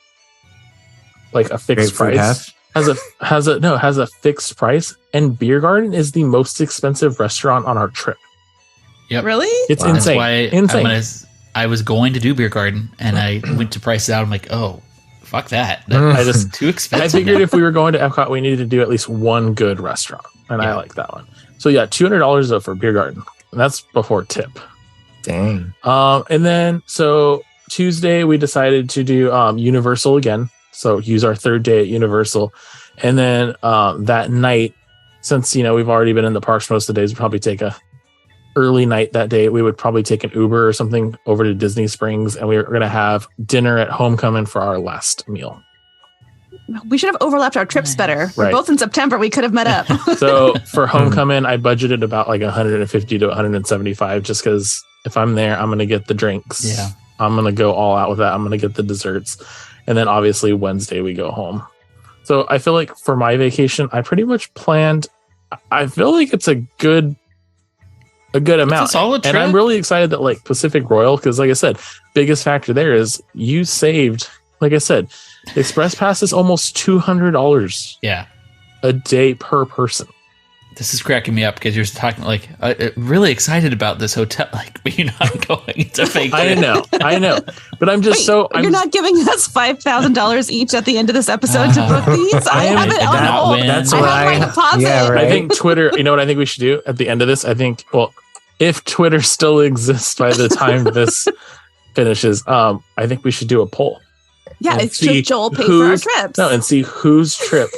S4: a fixed
S5: Grapefruit
S4: price. Has a fixed price, and Beer Garden is the most expensive restaurant on our trip.
S2: Yep.
S3: Really?
S4: It's
S5: Wow.
S2: That's
S4: insane.
S2: why
S4: Insane.
S2: I was going to do Beer Garden and I went to price it out. I'm like, oh, fuck that.
S4: I just
S2: Too expensive.
S4: I figured
S2: now.
S4: if we were going to Epcot, we needed to do at least one good restaurant, and I
S2: Yeah.
S4: like that one. So yeah, $200 though for Beer Garden, and that's before tip.
S5: Dang.
S4: And then so Tuesday we decided to do Universal again. So use our third day at Universal, and then that night, since we've already been in the parks most of the days, we'd probably take a early night that day. We would probably take an Uber or something over to Disney Springs, and we were going to have dinner at Homecoming for our last meal.
S3: We should have overlapped our trips better. We're
S4: Right.
S3: both in September. We could have met up.
S4: So for Homecoming, I budgeted about like 150 to 175, just because if I'm there, I'm going to get the drinks.
S2: Yeah.
S4: I'm going to go all out with that. I'm going to get the desserts. And then obviously Wednesday we go home. So I feel like for my vacation, I pretty much planned. I feel like it's a good amount.
S2: solid
S4: And
S2: trip.
S4: I'm really excited that like Pacific Royal, because like I said, biggest factor there is you saved, like I said, Express Pass is almost $200
S2: Yeah.
S4: a day per person.
S2: This is cracking me up because you're talking like really excited about this hotel, like, but you're not going. It's a fake.
S4: I know, but I'm just
S3: Wait,
S4: I'm
S3: you're not giving us $5,000 each at the end of this episode to book these? I
S4: am-
S3: have it
S2: did
S3: on
S2: not
S3: hold.
S2: win.
S5: That's
S3: I
S5: what
S3: have my deposit.
S5: Yeah, right.
S4: I think Twitter, you know what I think we should do at the end of this? I think, well, if Twitter still exists by the time this finishes, I think we should do a poll.
S3: Yeah,
S4: And
S3: it's
S4: see
S3: should Joel pay for our
S4: who's-
S3: trips.
S4: No, and see whose trip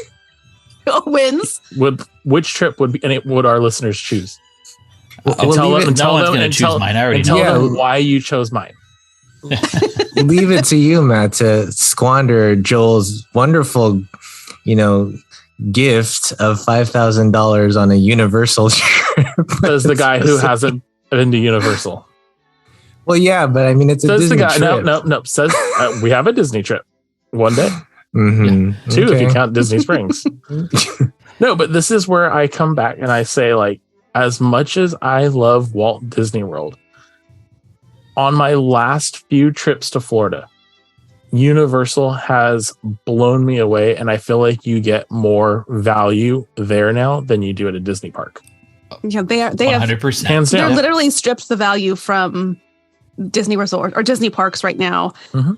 S3: Wins.
S4: which trip would our listeners choose?
S5: We'll
S2: No
S5: leave
S2: one's going to choose mine. I already
S4: and
S2: know.
S4: tell them
S5: Yeah.
S4: why you chose mine.
S5: leave it to you, Matt, to squander Joel's wonderful, gift of $5,000 on a Universal trip.
S4: Says the guy who hasn't been to Universal.
S5: Well, yeah, but I mean, it's a
S4: Says the
S5: Disney
S4: guy.
S5: trip.
S4: No. Says we have a Disney trip one day.
S5: Mm-hmm.
S4: Two if you
S5: Okay.
S4: count Disney Springs. No, but this is where I come back and I say, like, as much as I love Walt Disney World, on my last few trips to Florida, Universal has blown me away, and I feel like you get more value there now than you do at a Disney park.
S3: Yeah, they have
S2: 100%.
S4: Hands
S3: they're
S4: down.
S3: literally stripped the value from Disney Resort or Disney parks right now
S4: Mhm.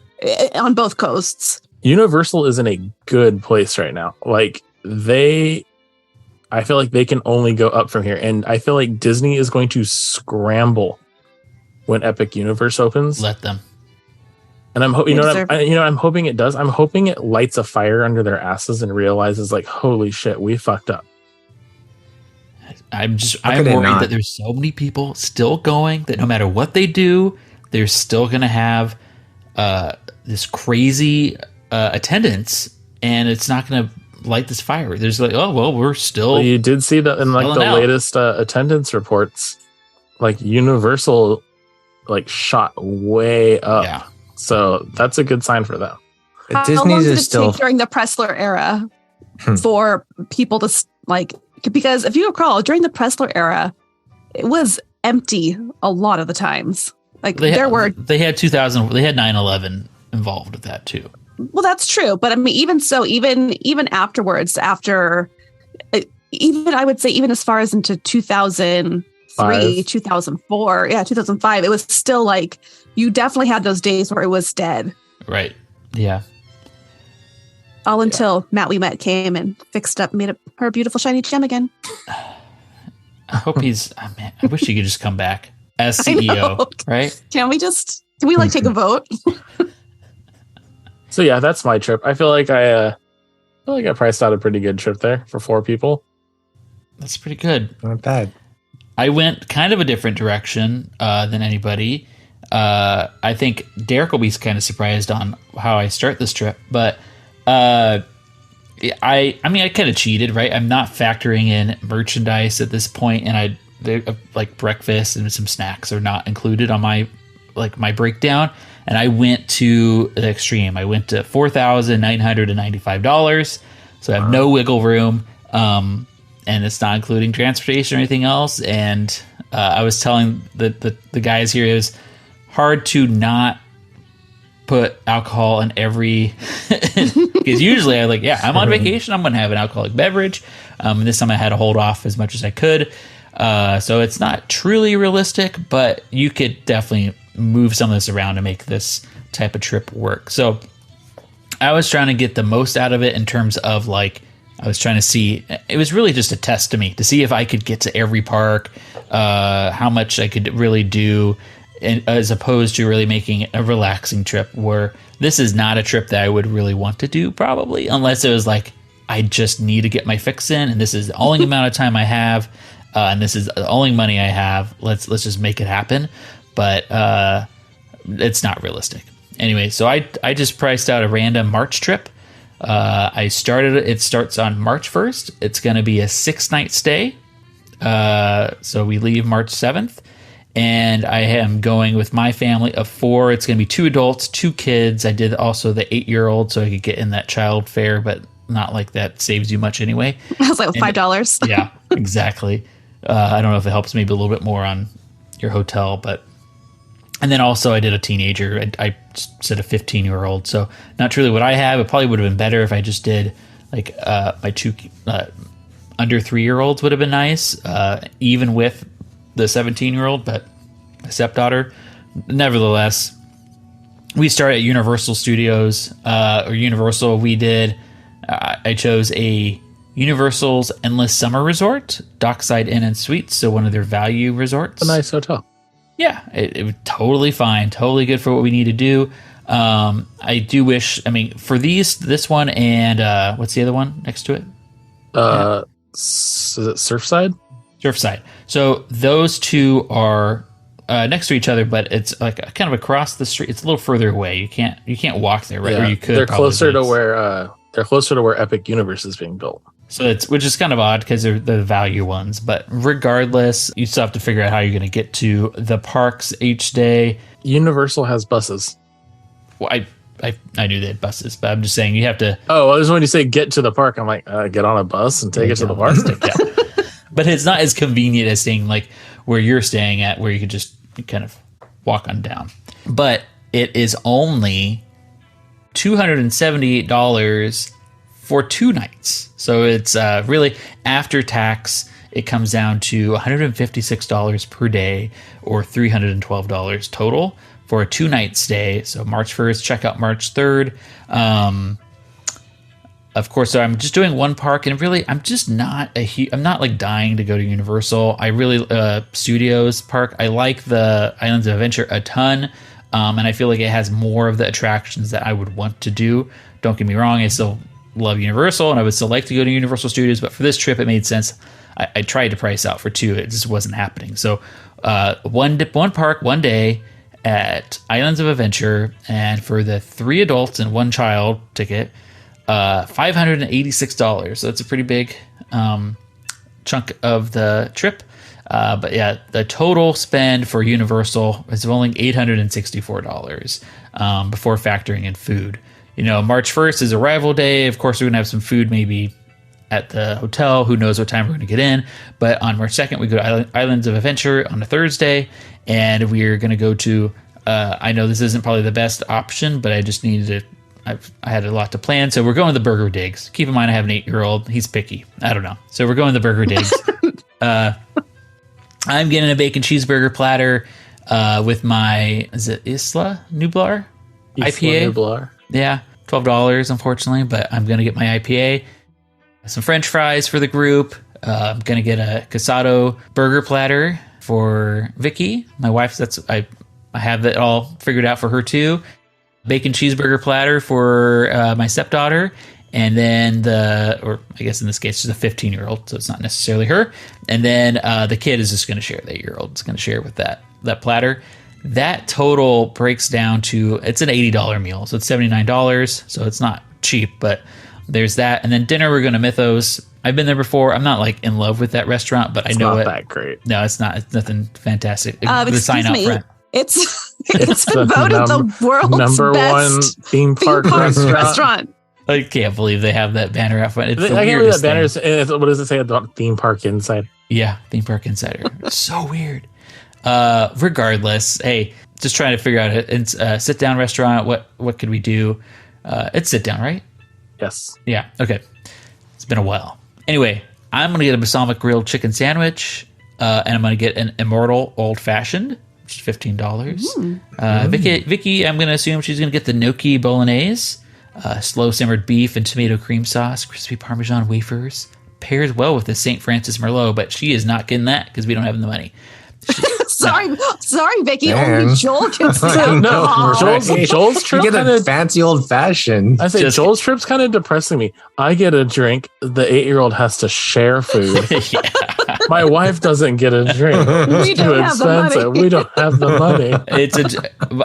S3: on both coasts.
S4: Universal is in a good place right now. Like I feel like they can only go up from here, and I feel like Disney is going to scramble when Epic Universe opens.
S2: Let them.
S4: And I'm hoping,
S3: They
S4: I'm hoping it does. I'm hoping it lights a fire under their asses and realizes, like, holy shit, we fucked up.
S2: I'm
S5: How could it
S2: worried
S5: not?
S2: that there's so many people still going that no matter what they do, they're still going to have this crazy attendance, and it's not going to light this fire. There's like, oh well, we're still.
S4: Well, you did see that in like
S2: Selling
S4: the
S2: out.
S4: latest attendance reports, like Universal, like shot way up.
S2: Yeah.
S4: So that's a good sign for them.
S5: But
S3: How long
S5: Disney's
S3: did
S5: is
S3: it
S5: still.
S3: take during the Pressler era
S5: Hmm.
S3: for people to because if you recall, during the Pressler era, it was empty a lot of the times. Like
S2: They
S3: there
S2: had,
S3: were,
S2: they had 2000. They had 9/11 involved with that too.
S3: well, that's true. But I mean, even so, even afterwards, even I would say, even as far as into 2003, 2004, 2005, it was still like you definitely had those days where it was dead.
S2: Right. Yeah.
S3: All until Matt We Met came and fixed up, made her a beautiful shiny gem again.
S2: I hope he's. Man, I wish he could just come back as
S3: I
S2: CEO.
S3: know.
S2: Right.
S3: Can we like take a vote?
S4: So yeah, that's my trip. I feel like I priced out a pretty good trip there for 4 people.
S2: That's pretty good.
S5: Not bad.
S2: I went kind of a different direction than anybody. I think Derick will be kind of surprised on how I start this trip, but I mean, I kind of cheated, right? I'm not factoring in merchandise at this point, and like breakfast and some snacks are not included on my breakdown. And I went to the extreme. I went to $4,995. So I have no wiggle room. And it's not including transportation or anything else. And I was telling the guys here, it was hard to not put alcohol in every, because usually I'm on vacation, I'm going to have an alcoholic beverage. And this time I had to hold off as much as I could. So it's not truly realistic, but you could definitely move some of this around to make this type of trip work. So I was trying to get the most out of it in terms of I was trying to see, it was really just a test to me to see if I could get to every park, how much I could really do, as opposed to really making a relaxing trip, where this is not a trip that I would really want to do probably, unless it was I just need to get my fix in and this is the only amount of time I have, and this is the only money I have. Let's just make it happen. But it's not realistic. Anyway, so I just priced out a random March trip. It starts on March 1st. It's going to be a 6-night stay. So we leave March 7th. And I am going with my family of 4. It's going to be 2 adults, 2 kids. I did also the 8-year-old so I could get in that child fare, but not like that saves you much anyway.
S3: I was like $5.
S2: Yeah, exactly. I don't know if it helps maybe a little bit more on your hotel, but... And then also I did a teenager. I said a 15-year-old. So not truly what I have. It probably would have been better if I just did my 2 under 3-year-olds would have been nice, even with the 17-year-old, but my stepdaughter. Nevertheless, we started at Universal Studios, or Universal. We did, I chose a Universal's Endless Summer Resort, Dockside Inn and Suites, so one of their value resorts.
S4: A nice hotel.
S2: Yeah, it was totally fine, totally good for what we need to do. I do wish, for this one and what's the other one next to it?
S4: Is it Surfside?
S2: Surfside. So those 2 are next to each other, but it's kind of across the street. It's a little further away. You can't walk there, right?
S4: Yeah,
S2: or you could.
S4: They're closer to where Epic Universe is being built.
S2: So which is kind of odd because they're the value ones, but regardless, you still have to figure out how you're going to get to the parks each day.
S4: Universal has buses.
S2: Well, I knew they had buses, but I'm just saying you have to.
S4: Oh, I was when you say get to the park, I'm like, get on a bus and take it to the park.
S2: Yeah. But it's not as convenient as staying where you're staying at, where you could just kind of walk on down. But it is only $278 for 2 nights. So it's really, after tax, it comes down to $156 per day, or $312 total for a 2-night stay. So March 1st, check out March 3rd. Of course, so I'm just doing one park, and really, I'm just not I'm not dying to go to Universal. I really, Studios Park, I like the Islands of Adventure a ton, and I feel like it has more of the attractions that I would want to do. Don't get me wrong, I still love Universal, and I would still like to go to Universal Studios, but for this trip, it made sense. I tried to price out for 2, it just wasn't happening. So, one park, 1 day at Islands of Adventure, and for the 3 adults and 1 child ticket, $586. So it's a pretty big chunk of the trip. But yeah, the total spend for Universal is only $864 before factoring in food. March 1st is arrival day. Of course, we're going to have some food maybe at the hotel. Who knows what time we're going to get in. But on March 2nd, we go to Islands of Adventure on a Thursday. And we're going to go to, I know this isn't probably the best option, but I just needed to, I had a lot to plan. So we're going to the Burger Digs. Keep in mind, I have an 8-year-old. He's picky. I don't know. So we're going to the Burger Digs. I'm getting a bacon cheeseburger platter with my, is it Isla Nublar? IPA?
S4: Nublar.
S2: Yeah, $12, unfortunately, but I'm going to get my IPA. Some French fries for the group. I'm going to get a Casado burger platter for Vicky, my wife. I have that all figured out for her too. Bacon cheeseburger platter for my stepdaughter. And then or I guess in this case, it's a 15-year-old, so it's not necessarily her. And then the kid is just going to share, the 8-year-old is going to share with that platter. That total breaks down to, it's an $80 meal, so it's $79. So it's not cheap, but there's that. And then dinner, we're going to Mythos. I've been there before. I'm not like in love with that restaurant, but I know
S4: It's not that great.
S2: No, it's not. It's nothing fantastic. The sign out front.
S3: It's been voted the world's
S4: number
S3: best
S4: one theme park restaurant.
S2: I can't believe they have that banner out front. It's the
S4: I can't believe that
S2: weirdest
S4: banner.
S2: thing.
S4: What does it say about theme park inside?
S2: Yeah, theme park insider. So weird. Regardless, hey, just trying to figure out it's a sit down restaurant. What could we do? It's sit down, right?
S4: Yes.
S2: Yeah. Okay. It's been a while. Anyway, I'm gonna get a balsamic grilled chicken sandwich, and I'm gonna get an Immortal Old Fashioned, which is $15. Vicky, I'm gonna assume she's gonna get the gnocchi bolognese, slow simmered beef and tomato cream sauce, crispy Parmesan wafers. Pairs well with the St. Francis Merlot, but she is not getting that because we don't have the money.
S3: Sorry, Vicky.
S5: Man.
S3: Only Joel gets
S5: I
S3: that.
S5: know.
S3: Aw.
S4: Joel's
S5: You
S4: trip
S5: get
S4: kind
S5: a
S4: of.
S5: fancy old fashioned.
S4: I say Joel's trip's kind of depressing me. I get a drink. The 8-year-old has to share food.
S2: Yeah.
S4: My wife doesn't get a drink. It's
S3: We
S4: too
S3: don't have the money.
S4: expensive. We don't have the money.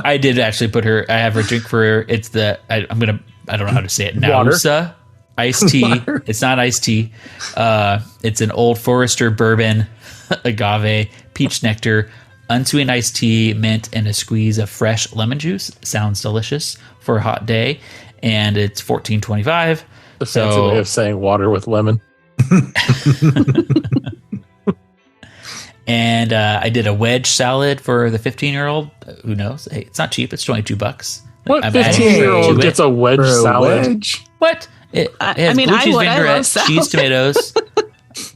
S2: I did actually put her. I have her drink for her. It's the. I don't know how to say it.
S4: Water.
S2: Nausa iced tea.
S5: Water.
S2: It's not iced tea. It's an Old Forester bourbon, agave, peach nectar, unsweetened iced tea, mint, and a squeeze of fresh lemon juice. Sounds delicious for a hot day, and it's $14.25.
S4: The fancy way of saying water with lemon.
S2: And I did a wedge salad for the 15-year-old. Who knows? Hey, it's not cheap. It's $22.
S4: What
S2: I'm adding
S4: 15-year-old
S2: to it.
S4: gets a wedge
S5: For a
S4: salad?
S5: wedge?
S2: What? It has
S3: mean,
S2: blue
S3: I
S2: cheese
S3: would. I love
S2: vinaigrette,
S3: salad.
S2: cheese tomatoes,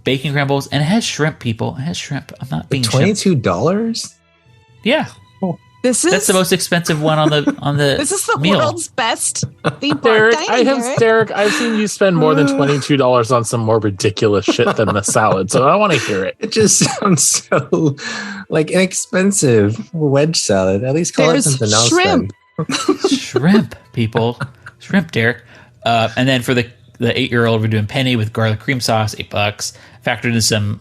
S2: bacon crumbles, and it has shrimp, people. It has shrimp. I'm not being shrimp.
S5: $22?
S2: Yeah.
S3: This is
S2: That's the most expensive one on the
S3: This is the
S2: meal.
S3: world's best theme park
S4: Derek,
S3: dining.
S4: Derek, I've seen you spend more than $22 on some more ridiculous shit than the salad, so I want to hear it.
S5: It just sounds so like inexpensive wedge salad. At least call
S3: There's
S5: it something else.
S3: shrimp.
S5: Then.
S2: Shrimp, people. Shrimp, Derek. And then for the 8-year-old, we're doing penne with garlic cream sauce, $8. Factored in some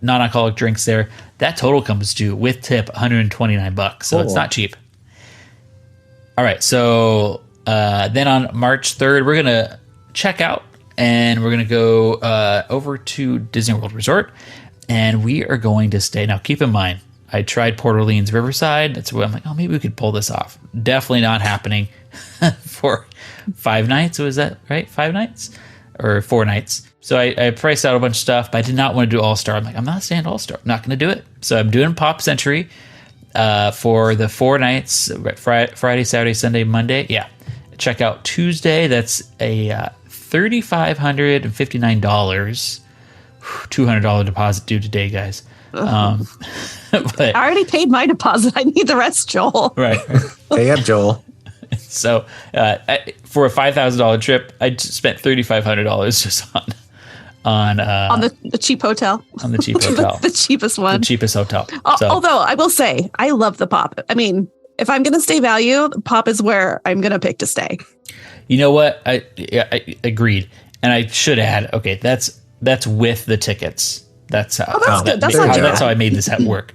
S2: non-alcoholic drinks there. That total comes to, with tip, $129. So it's not cheap. All right. So then on March 3rd, we're going to check out and we're going to go over to Disney World Resort. And we are going to stay. Now, keep in mind, I tried Port Orleans Riverside. That's where I'm like, oh, maybe we could pull this off. Definitely not happening for 5 nights. Was that right? 5 nights or 4 nights? So I priced out a bunch of stuff, but I did not want to do All-Star. I'm like, I'm not staying All-Star. I'm not going to do it. So I'm doing Pop Century for the 4 nights, Friday, Saturday, Sunday, Monday. Yeah. Check out Tuesday. That's a $3,559. $200 deposit due today, guys. But,
S3: I already paid my deposit. I need the rest, Joel.
S2: right.
S5: Hey up, Joel.
S2: So for a $5,000 trip, I spent $3,500 just on
S3: the cheap hotel.
S2: On the cheap hotel.
S3: the cheapest one.
S2: The cheapest hotel.
S3: Although I will say, I love the Pop. I mean, if I'm going to stay value, the Pop is where I'm going to pick to stay.
S2: You know what? I agreed. And I should add, okay, that's with the tickets. That's how.
S3: That's good. That's not
S2: that's
S3: bad.
S2: how I made this work.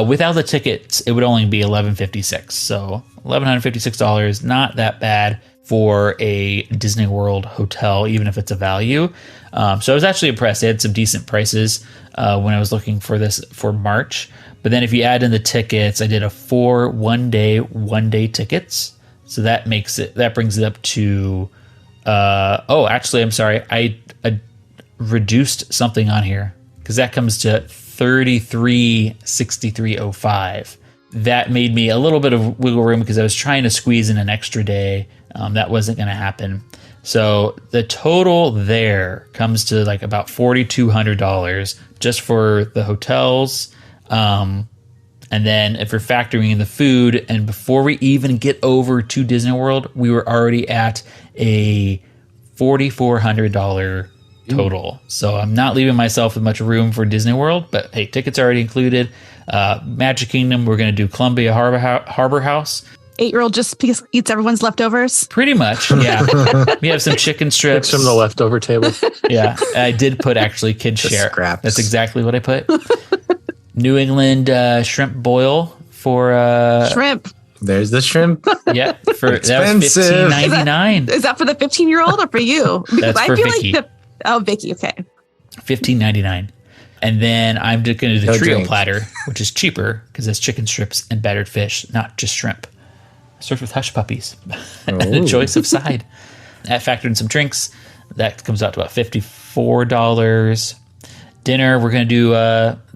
S2: Without the tickets, it would only be $1,156. So $1,156, not that bad for a Disney World hotel, even if it's a value. So I was actually impressed. They had some decent prices when I was looking for this for March. But then if you add in the tickets, I did a 4 one-day tickets. So that brings it up to. Actually, I'm sorry. I reduced something on here because that comes to $33,6305. That made me a little bit of wiggle room because I was trying to squeeze in an extra day. That wasn't going to happen. So the total there comes to like about $4,200 just for the hotels. And then if you're factoring in the food, and before we even get over to Disney World, we were already at a $4,400 total. So I'm not leaving myself with much room for Disney World, but hey, tickets are already included. Magic Kingdom, we're going to do Columbia Harbor House.
S3: 8-year-old just eats everyone's leftovers.
S2: Pretty much, yeah. We have some chicken strips.
S4: It's from the leftover table.
S2: Yeah, I did put actually kids
S5: The
S2: share.
S5: scraps.
S2: That's exactly what I put. New England shrimp boil for
S3: Shrimp.
S5: There's the shrimp.
S2: yeah, for that was
S5: Expensive.
S2: $15.99.
S3: Is that for the 15-year-old or for you?
S2: That's for Vicky.
S3: Vicky, okay.
S2: $15.99. And then I'm just going to do the
S5: No
S2: trio
S5: drink.
S2: platter, which is cheaper because it's chicken strips and battered fish, not just shrimp. Served with hush puppies and a choice of side. That factored in some drinks. That comes out to about $54. Dinner, we're going to do,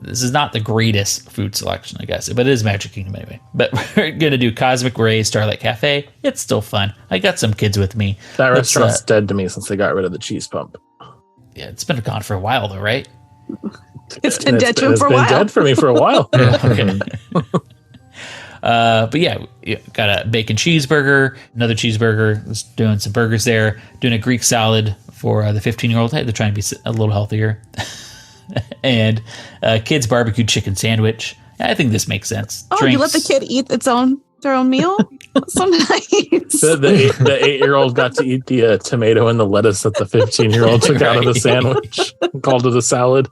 S2: this is not the greatest food selection, I guess, but it is Magic Kingdom anyway. But we're going to do Cosmic Ray Starlight Cafe. It's still fun. I got some kids with me.
S4: That
S2: Let's,
S4: restaurant's dead to me since they got rid of the cheese pump.
S2: yeah, it's been gone for a while though, right?
S3: It's been dead to him for a
S4: It's
S3: while.
S4: been dead for me for a while.
S2: Okay. But yeah, got a bacon cheeseburger, another cheeseburger. Was doing some burgers there. Doing a Greek salad for the 15-year-old. They're trying to be a little healthier. And kids barbecue chicken sandwich. I think this makes sense.
S3: Oh, you let the kid eat their own meal? That's so nice.
S4: The 8-year-old got to eat the tomato and the lettuce that the 15-year-old took out of the
S2: Right.
S4: sandwich and called it a salad.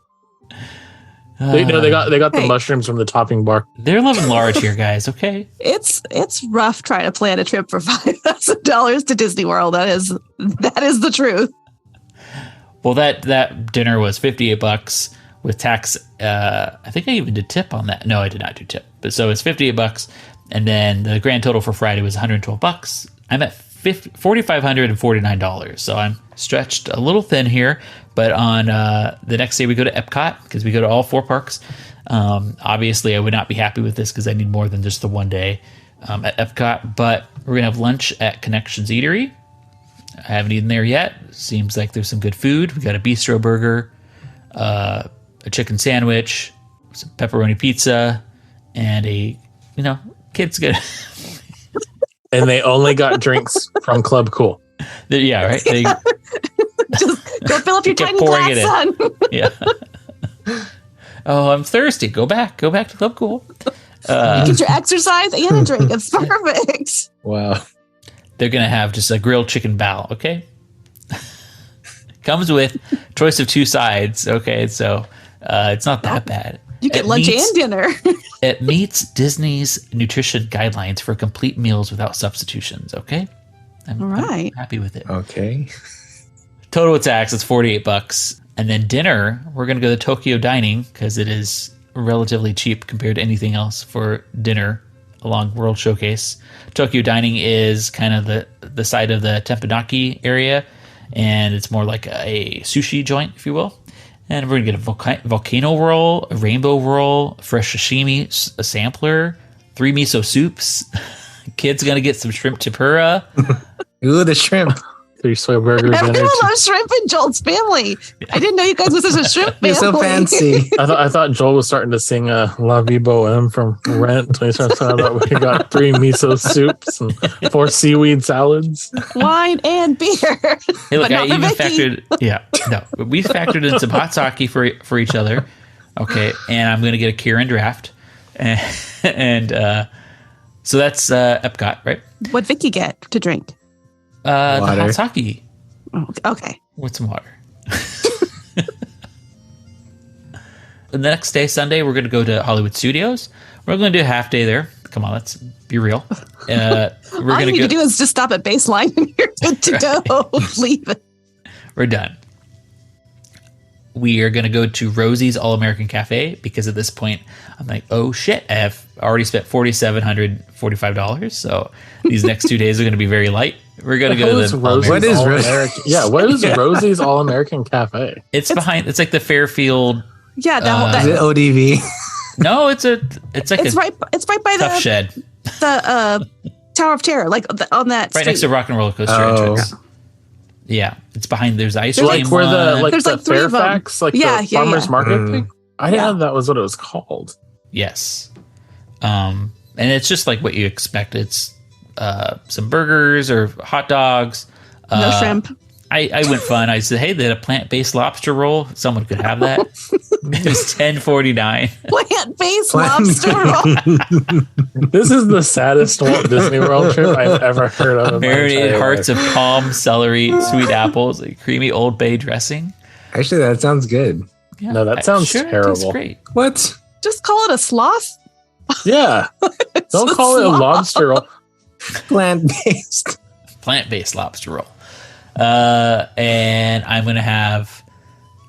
S4: They got the
S3: Hey.
S4: mushrooms from the topping bar.
S2: They're living large here, guys. Okay.
S3: It's rough trying to plan a trip for $5,000 to Disney World. That is the truth.
S2: Well, that dinner was $58 with tax. I think I even did tip on that. No, I did not do tip. But so it's $58, and then the grand total for Friday was $112. I'm at $4,549. So I'm stretched a little thin here. But on the next day we go to Epcot because we go to all 4 parks. Obviously, I would not be happy with this because I need more than just the one day at Epcot. But we're gonna have lunch at Connections Eatery. I haven't eaten there yet. Seems like there's some good food. We got a bistro burger, a chicken sandwich, some pepperoni pizza, and kids good.
S4: And they only got drinks from Club Cool.
S2: Yeah, right.
S3: Just go fill up your
S2: Keep
S3: tiny
S2: pouring
S3: glass,
S2: it
S3: son.
S2: Yeah. Oh, I'm thirsty. Go back to Club Cool.
S3: Get your exercise and a drink. It's perfect.
S5: Wow.
S2: They're gonna have just a grilled chicken bao. Okay. Comes with choice of 2 sides. Okay, so it's not that bad.
S3: You get
S2: It
S3: lunch
S2: meets-
S3: and dinner.
S2: It meets Disney's nutrition guidelines for complete meals without substitutions. Okay, I'm
S3: Right.
S2: happy with it.
S5: Okay.
S2: Total tax, it's $48, and then dinner. We're gonna go to Tokyo Dining because it is relatively cheap compared to anything else for dinner along World Showcase. Tokyo Dining is kind of the side of the Teppanyaki area, and it's more like a sushi joint, if you will. And we're gonna get a volcano roll, a rainbow roll, fresh sashimi, a sampler, 3 miso soups. Kids gonna get some shrimp tempura.
S5: Ooh, the shrimp.
S4: 3 soy burgers.
S3: Everyone
S4: and
S3: loves shrimp in Joel's family. I didn't know you guys was such a shrimp family.
S5: You're so fancy.
S4: I thought Joel was starting to sing La Vie Boheme from Rent. When he started talking about we got 3 miso soups and 4 seaweed salads.
S3: Wine and beer.
S2: Hey, look,
S3: But
S2: I
S3: not for
S2: even
S3: Vicky.
S2: we factored in some hot sake for each other. Okay, and I'm gonna get a Kirin draft, and so that's Epcot, right?
S3: What'd Vicky get to drink?
S2: The
S5: Water.
S2: hot sake
S3: Oh, okay.
S2: with some water. The next day, Sunday, we're gonna go to Hollywood Studios. We're gonna do a half day there. Come on, let's be real. We're
S3: All
S2: gonna
S3: you need
S2: go.
S3: to do is just stop at baseline and you're good to go. Leave it.
S2: We're done. We are going to go to Rosie's All American Cafe because at this point I'm like, oh shit, I have already spent $4,745. So these next 2 days are going to be very light. We're going to go to the
S4: Rosie's
S5: What is
S4: All
S5: Rosie's?
S4: American? Yeah, what is Rosie's All American Cafe?
S2: It's behind. It's like the Fairfield.
S3: Yeah,
S5: Is it ODV?
S2: No, it's like
S3: it's
S2: a
S3: right by
S2: tough
S3: the
S2: shed
S3: Tower of Terror, like on that
S2: right
S3: street.
S2: next to Rock and Roller Coaster
S5: Oh.
S2: entrance. Yeah, it's behind. There's ice
S3: There's
S2: cream.
S4: Like where the
S2: one.
S3: There's
S4: the
S3: like 3 of 'em.
S4: Fairfax, like
S3: Yeah,
S4: the
S3: yeah,
S4: farmers
S3: yeah.
S4: market
S5: Mm.
S4: thing. I didn't
S3: Yeah.
S4: know that was what it was called.
S2: Yes. And it's just like what you expect. It's some burgers or hot dogs.
S3: No shrimp.
S2: I went fun. I said, hey, they had a plant-based lobster roll. Someone could have that. It's $10.49.
S3: Plant-based lobster roll.
S4: This is the saddest Walt Disney World trip I've ever heard of. In my
S2: Marinated
S4: entire
S2: hearts
S4: life.
S2: of palm, celery, sweet apples, a creamy Old Bay dressing.
S5: Actually, that sounds good.
S2: Yeah,
S4: No, that sounds
S2: it tastes
S4: terrible.
S2: great.
S5: What?
S3: Just call it a sloth.
S4: Yeah.
S3: It's
S4: Don't
S3: a
S4: call it a
S3: sloth.
S4: lobster roll.
S5: Plant-based.
S2: Plant-based lobster roll. And I'm gonna have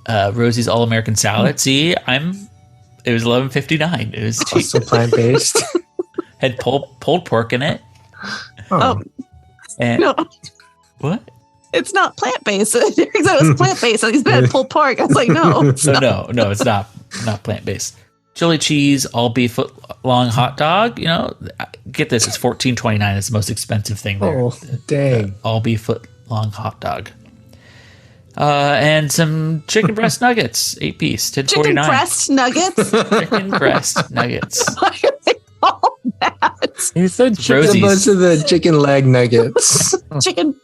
S2: Rosie's All American Salad. See, it was $11.59. It was cheap.
S5: Also plant-based.
S2: Had pulled pork in it.
S3: Oh,
S2: And
S3: no.
S2: what?
S3: It's not plant-based. Derick said it was plant-based. And he's been at pulled pork. I was like, no.
S2: So no, it's not plant-based. Chili cheese, all beef foot long hot dog. You know, get this, it's $14.29. It's the most expensive thing there.
S5: Oh, dang.
S2: All beef foot long hot dog. And some chicken breast nuggets, 8-piece, $10.49.
S3: Chicken breast nuggets.
S2: Chicken breast nuggets.
S3: Why are they called that?
S4: He said
S5: It's
S2: Rosie's.
S5: a bunch of the chicken leg nuggets.
S3: Chicken.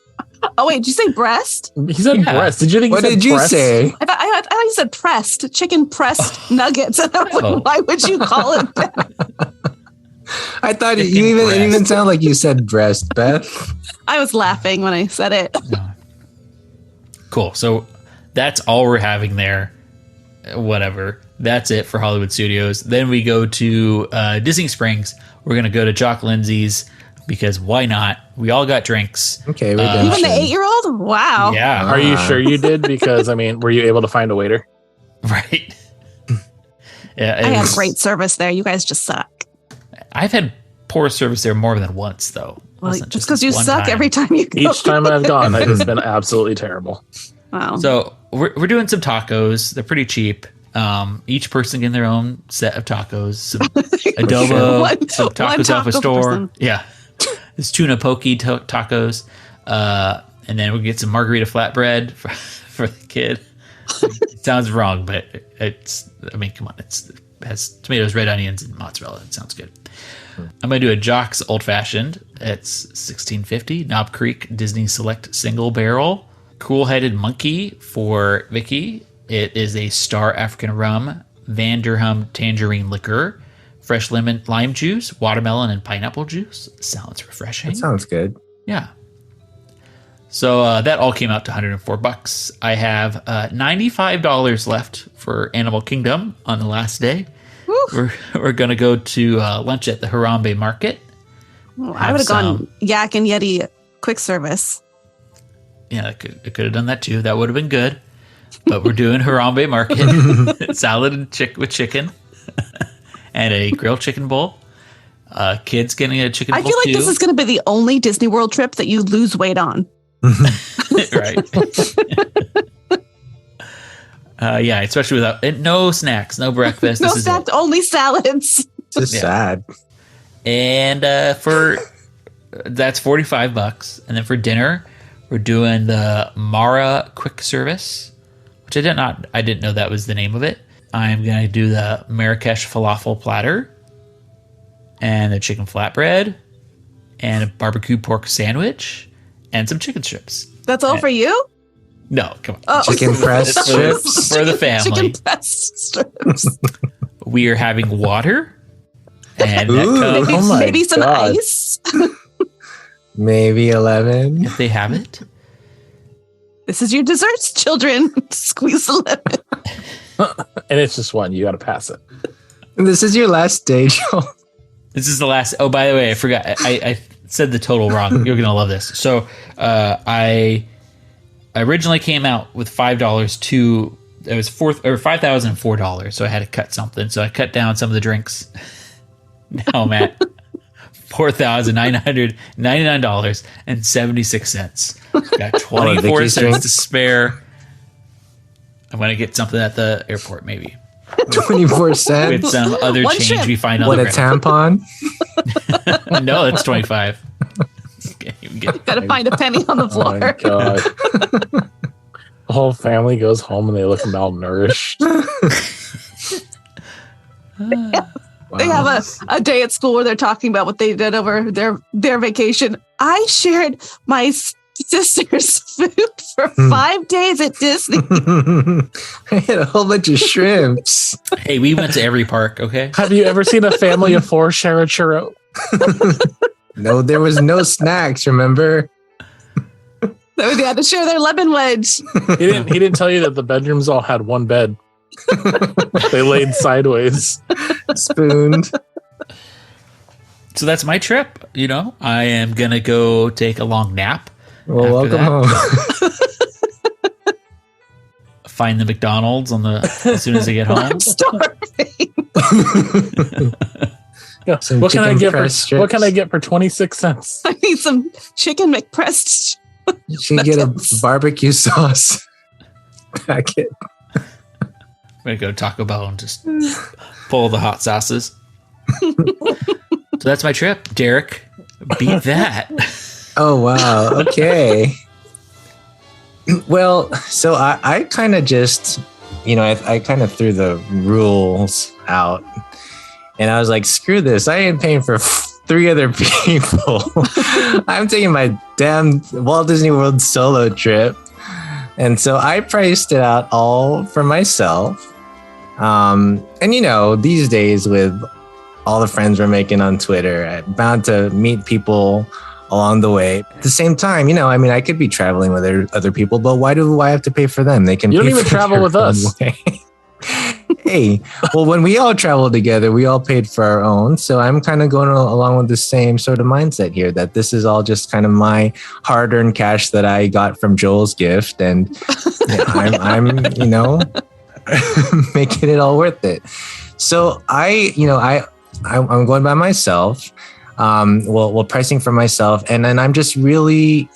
S3: Oh wait, did you say breast?
S4: He said
S2: Yeah.
S4: breast. Did you think
S5: What
S4: he said
S5: did you
S4: breast?
S5: say?
S3: I thought you said pressed. Chicken pressed nuggets. And I was
S2: Oh.
S3: like, why would you call it that?
S5: I thought
S2: Chicken
S5: it
S2: breast.
S5: even sounded like you said breast, Beth.
S3: I was laughing when I said it.
S2: No. Cool. So that's all we're having there. Whatever. That's it for Hollywood Studios. Then we go to Disney Springs. We're going to go to Jock Lindsay's because why not? We all got drinks.
S5: Okay,
S3: Even
S5: redemption.
S3: the 8-year-old? Wow.
S2: Yeah.
S4: Are you sure you did? Because, I mean, were you able to find a waiter?
S2: Right. Yeah.
S3: I had great service there. You guys just suck.
S2: I've had poor service there more than once, though.
S3: Well,
S2: Wasn't
S3: just because
S2: this
S3: you
S2: one
S3: suck
S2: time.
S3: every time you go.
S4: Each time I've gone, it has been absolutely terrible.
S3: Wow.
S2: So we're doing some tacos. They're pretty cheap. Each person getting their own set of tacos. Some adobo,
S3: One-
S2: some
S3: one
S2: tacos off a
S3: taco
S2: store.
S3: person.
S2: Yeah. There's tuna poke tacos. And then we get some margarita flatbread for the kid. It sounds wrong, but come on. It has tomatoes, red onions, and mozzarella. It sounds good. I'm going to do a Jock's Old Fashioned. It's $16.50. Knob Creek Disney Select Single Barrel. Cool Headed Monkey for Vicky. It is a Star African Rum, Vanderham Tangerine Liquor, fresh lemon, lime juice, watermelon, and pineapple juice. Sounds refreshing.
S5: That sounds good.
S2: Yeah. So that all came out to $104. I have $95 left for Animal Kingdom on the last day. We're going to go to lunch at the Harambe Market.
S3: Well, I would have gone Yak and Yeti quick service.
S2: Yeah, I could have done that too. That would have been good. But we're doing Harambe Market. Salad and with chicken. And a grilled chicken bowl. Kids getting a chicken
S3: I
S2: bowl
S3: feel like
S2: too.
S3: this is going to be the only Disney World trip that you lose weight on.
S2: Right. Yeah, especially without no snacks, no breakfast.
S3: No
S2: This is
S3: snack,
S2: it.
S3: only salads.
S5: Just
S2: Yeah.
S5: sad.
S2: And for that's $45. And then for dinner, we're doing the Mara quick service, which I didn't know that was the name of it. I'm gonna do the Marrakesh falafel platter, and the chicken flatbread, and a barbecue pork sandwich, and some chicken strips.
S3: That's all for you?
S2: No, come on.
S3: Oh.
S5: Chicken pressed
S2: It's
S5: strips.
S2: for the family.
S3: Chicken pressed strips.
S2: We are having water, and that
S5: Ooh.
S2: comes
S4: Oh my
S3: Maybe some
S4: God.
S3: ice.
S5: Maybe 11.
S2: if they have it.
S3: This is your desserts, children. Squeeze the lemon.
S4: And it's just one. You got to pass it.
S5: This is your last day, Joel.
S2: This is the last. Oh, by the way, I forgot. I said the total wrong. You're gonna love this. So, I originally came out with $5 to it was $5,004. So I had to cut something. So I cut down some of the drinks. Now I'm at $4,999.76. Got 24
S5: Vicky's
S2: cents
S5: drinks?
S2: to spare. I'm gonna get something at the airport, maybe
S5: 24
S2: with
S5: cents.
S2: some other
S3: One
S2: change
S3: trip.
S2: we find on
S5: What,
S2: the
S5: a
S2: ground.
S5: tampon?
S2: No, that's 25. Can't even get
S3: Gotta find a penny on the
S4: Oh my
S3: floor.
S4: God. The whole family goes home and they look malnourished.
S3: They have a day at school where they're talking about what they did over their vacation. I shared my sister's food for 5 days at Disney.
S5: I had a whole bunch of shrimps.
S2: Hey, we went to every park, okay?
S4: Have you ever seen a family of 4 share a churro?
S5: No, there was no snacks, remember?
S3: They had to share their lemon wedge.
S4: He didn't tell you that the bedrooms all had one bed. They laid sideways.
S5: Spooned.
S2: So that's my trip. You know, I am going to go take a long nap.
S5: Well,
S2: After
S5: welcome
S2: that,
S5: home.
S2: Find the McDonald's as soon as I get home.
S3: I'm starving.
S4: Yeah.
S5: Some
S4: What can I
S5: chicken
S4: get
S5: press
S4: for what can I get for 26 cents?
S3: I need some chicken McPressed.
S5: You should get a barbecue sauce packet.
S2: I'm going to go to Taco Bell and just pull the hot sauces. So that's my trip. Derick, beat that.
S5: Oh, wow. Okay. Well, so I kind of just, I kind of threw the rules out. And I was like, screw this. I ain't paying for 3 other people. I'm taking my damn Walt Disney World solo trip. And so I priced it out all for myself. And these days with all the friends we're making on Twitter, I'm bound to meet people along the way. At the same time, I could be traveling with other people, but why do I have to pay for them? They can.
S4: You don't
S5: pay
S4: even
S5: for
S4: travel
S5: their
S4: with
S5: own
S4: us.
S5: way. Hey, well, when we all traveled together, we all paid for our own. So I'm kind of going along with the same sort of mindset here, that this is all just kind of my hard-earned cash that I got from Joel's gift, and I'm making it all worth it. So I'm going by myself. Pricing for myself, and then I'm just really,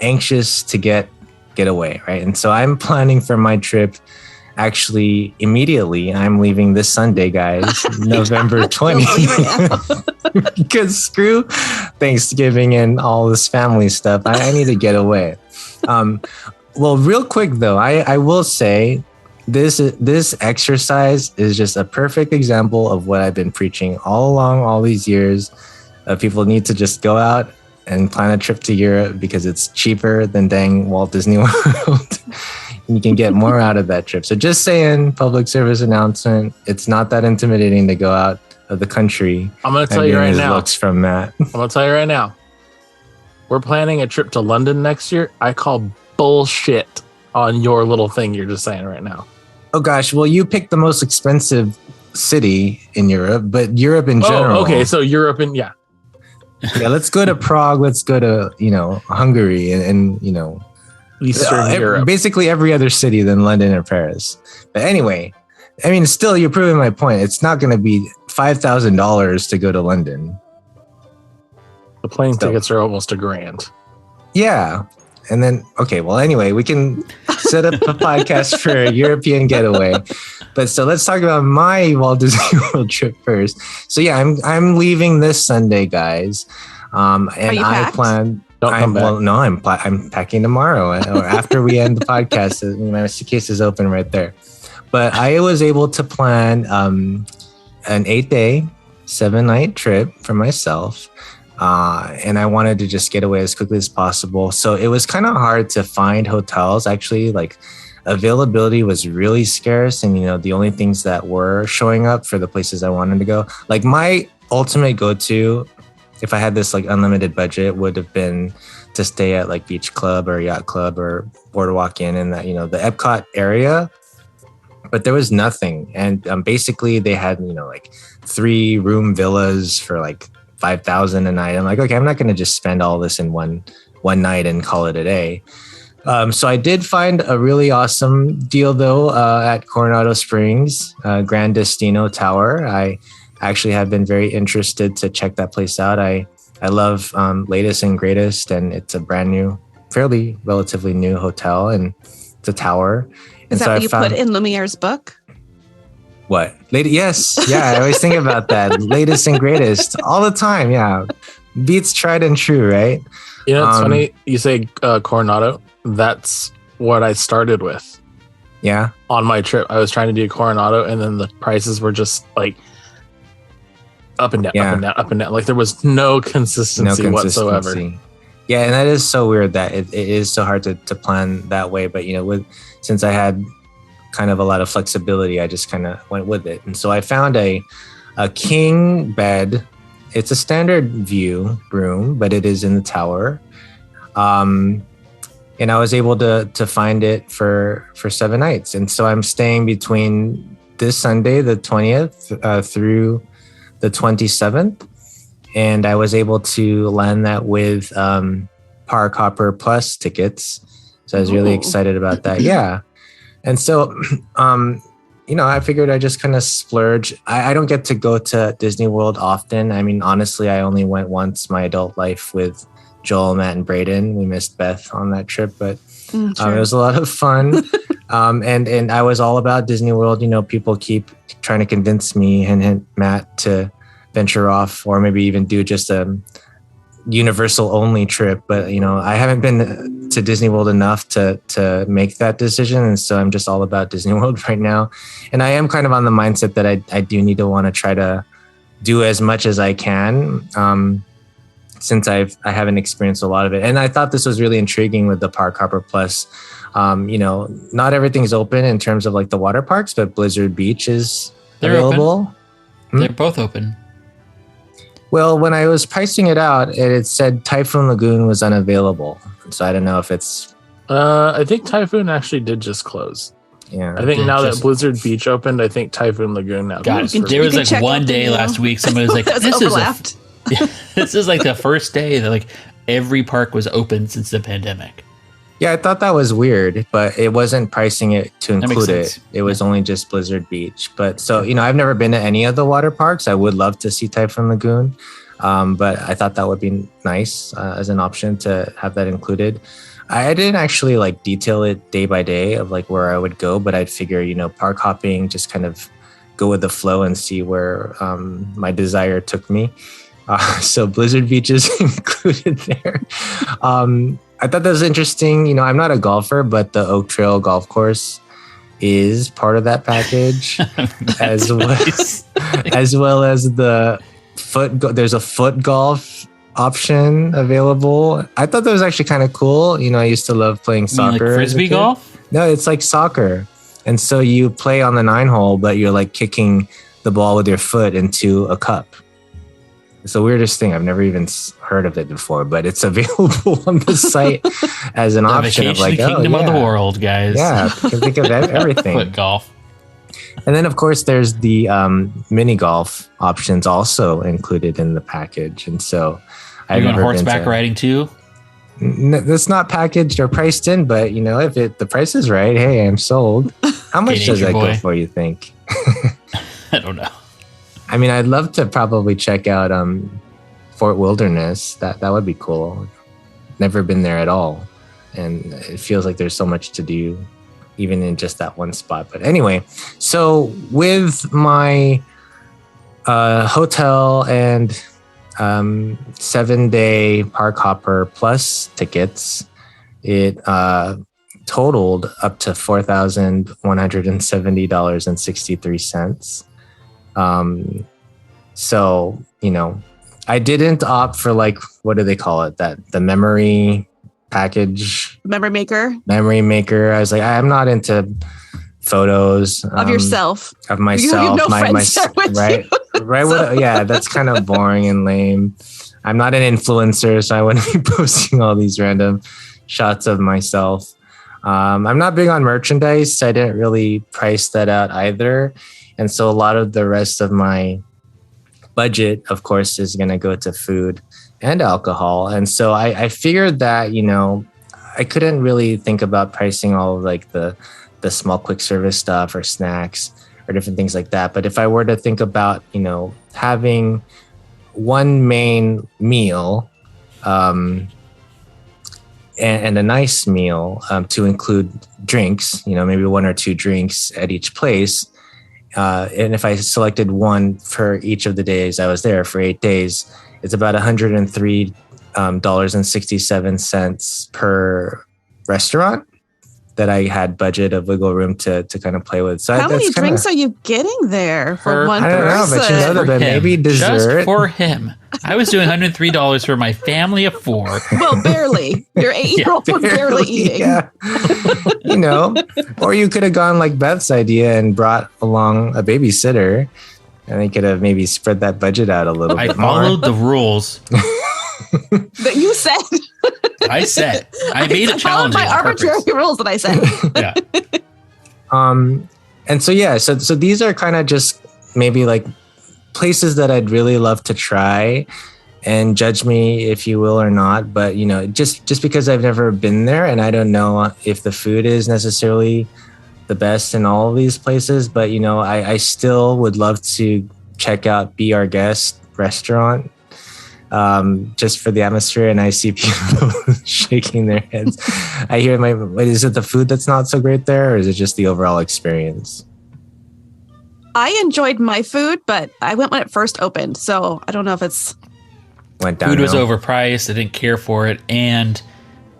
S5: anxious to get away, right? And so I'm planning for my trip. Actually, immediately, I'm leaving this Sunday, guys, November 20th. Because screw Thanksgiving and all this family stuff. I need to get away. Real quick though, I will say this exercise is just a perfect example of what I've been preaching all along, all these years. People need to just go out and plan a trip to Europe because it's cheaper than dang Walt Disney World. You can get more out of that trip. So just saying, public service announcement, it's not that intimidating to go out of the country.
S4: I'm going to tell you right now.
S5: Looks from Matt.
S4: I'm going to tell you right now. We're planning a trip to London next year. I call bullshit on your little thing you're just saying right now.
S5: Oh gosh, well, you picked the most expensive city in Europe, but Europe in general.
S4: Okay, so Europe and yeah,
S5: let's go to Prague. Let's go to Hungary and
S4: Eastern Europe.
S5: Basically every other city than London or Paris. But anyway, still you're proving my point. It's not going to be $5,000 to go to London.
S4: The plane tickets are almost $1,000.
S5: Yeah. And then, anyway, we can set up a podcast for a European getaway. But so let's talk about my Walt Disney World trip first. So yeah, I'm leaving this Sunday, guys. And I plan.
S4: Don't come back.
S5: Well, no, I'm packing tomorrow, or after we end the podcast. My suitcase is open right there. But I was able to plan an 8-day, 7-night trip for myself. And I wanted to just get away as quickly as possible. So it was kind of hard to find hotels. Actually, availability was really scarce. And, the only things that were showing up for the places I wanted to go, my ultimate go-to, if I had this unlimited budget, would have been to stay at Beach Club or Yacht Club or Boardwalk Inn in that, the Epcot area. But there was nothing. And basically they had, 3-room villas for $5,000 a night. I'm like, okay, I'm not going to just spend all this in one night and call it a day. So I did find a really awesome deal though at Coronado Springs, Gran Destino Tower. I actually have been very interested to check that place out. I love Latest and Greatest, and it's a brand new, relatively new hotel, and it's a tower.
S3: Is that what you put in Lumiere's book?
S5: What? Yes. Yeah, I always think about that. Latest and Greatest all the time. Yeah. Beats tried and true, right?
S4: It's funny you say Coronado. That's what I started with.
S5: Yeah.
S4: On my trip, I was trying to do Coronado, and then the prices were just up and down, up and down, up and down. There was no consistency whatsoever.
S5: Yeah, and that is so weird that it is so hard to plan that way. But since I had kind of a lot of flexibility, I just kind of went with it. And so I found a king bed. It's a standard view room, but it is in the tower. And I was able to find it for 7 nights. And so I'm staying between this Sunday, the 20th, through the 27th. And I was able to land that with Park Hopper Plus tickets. So I was really excited about that. Yeah. And so, I figured I just kind of splurge. I don't get to go to Disney World often. I mean, honestly, I only went once my adult life with Joel, Matt, and Braden. We missed Beth on that trip, but it was a lot of fun. And I was all about Disney World. People keep trying to convince me and Matt to venture off or maybe even do just a Universal only trip. But, I haven't been to Disney World enough to make that decision. And so I'm just all about Disney World right now. And I am kind of on the mindset that I do need to want to try to do as much as I can. Since I haven't experienced a lot of it. And I thought this was really intriguing with the Park Hopper Plus. Not everything's open in terms of like the water parks, but Blizzard Beach is available.
S2: Open. They're both open.
S5: Well, when I was pricing it out, it said Typhoon Lagoon was unavailable. So I don't know if it's...
S4: I think Typhoon actually did just close.
S5: Yeah.
S4: I think now that Blizzard Beach opened, I think Typhoon Lagoon now.
S2: God, there was like one day last week, somebody was like, this is like the first day that like every park was open since the pandemic.
S5: Yeah, I thought that was weird, but it wasn't pricing it to include it. It was only just Blizzard Beach. But so, I've never been to any of the water parks. I would love to see Typhoon Lagoon. But I thought that would be nice as an option to have that included. I didn't actually like detail it day by day of like where I would go, but I'd figure, park hopping, just kind of go with the flow and see where my desire took me. So Blizzard Beach is included there. I thought that was interesting. I'm not a golfer, but the Oak Trail Golf Course is part of that package, as well as the there's a foot golf option available. I thought that was actually kind of cool. I used to love playing soccer.
S2: Like frisbee golf?
S5: No, it's like soccer. And so you play on the 9-hole, but you're like kicking the ball with your foot into a cup. It's the weirdest thing. I've never even heard of it before, but it's available on the site as an option.
S2: Of like, kingdom of the world, guys.
S5: Yeah, you can think of everything.
S2: Foot golf.
S5: And then, of course, there's the mini golf options also included in the package. And so
S2: Are you going horseback riding too?
S5: That's not packaged or priced in, but if the price is right, hey, I'm sold. How much does that go for, you think?
S2: I don't know.
S5: I mean, I'd love to probably check out Fort Wilderness. That would be cool. Never been there at all. And it feels like there's so much to do, even in just that one spot. But anyway, so with my hotel and 7-day Park Hopper Plus tickets, it totaled up to $4,170.63. So, I didn't opt for like, what do they call it? The memory package.
S3: Memory maker.
S5: I was like, I'm not into photos
S3: of yourself.
S5: Of myself.
S3: You have no friends there with
S5: right.
S3: you.
S5: Right. So. Yeah, that's kind of boring and lame. I'm not an influencer, so I wouldn't be posting all these random shots of myself. I'm not big on merchandise. I didn't really price that out either. And so a lot of the rest of my budget, of course, is going to go to food and alcohol. And so I figured that, I couldn't really think about pricing all of like the small quick service stuff or snacks or different things like that. But if I were to think about, having one main meal and a nice meal to include drinks, maybe 1 or 2 drinks at each place. And if I selected one for each of the days I was there for 8 days, it's about $103.67 per restaurant that I had budget of wiggle room to kind of play with. So
S3: how many drinks are you getting there for one person?
S5: I don't know, but that maybe dessert
S2: just for him. I was doing $103 for my family of 4.
S3: Well, barely. Your 8-year-old was barely eating.
S5: Yeah. Or you could have gone like Beth's idea and brought along a babysitter, and they could have maybe spread that budget out a little
S2: I
S5: bit
S2: followed the rules.
S3: That you said.
S2: I said. I made it
S3: followed
S2: challenging.
S3: my
S2: on
S3: arbitrary
S2: purpose.
S3: rules that I said.
S2: Yeah.
S5: And so so these are kind of just maybe like places that I'd really love to try, and judge me if you will or not, but just because I've never been there and I don't know if the food is necessarily the best in all of these places, but I still would love to check out Be Our Guest restaurant, just for the atmosphere. And I see people shaking their heads. I hear is it the food that's not so great there, or is it just the overall experience?
S3: I enjoyed my food, but I went when it first opened, so I don't know if it's
S5: Went down.
S2: Food was overpriced. I didn't care for it. And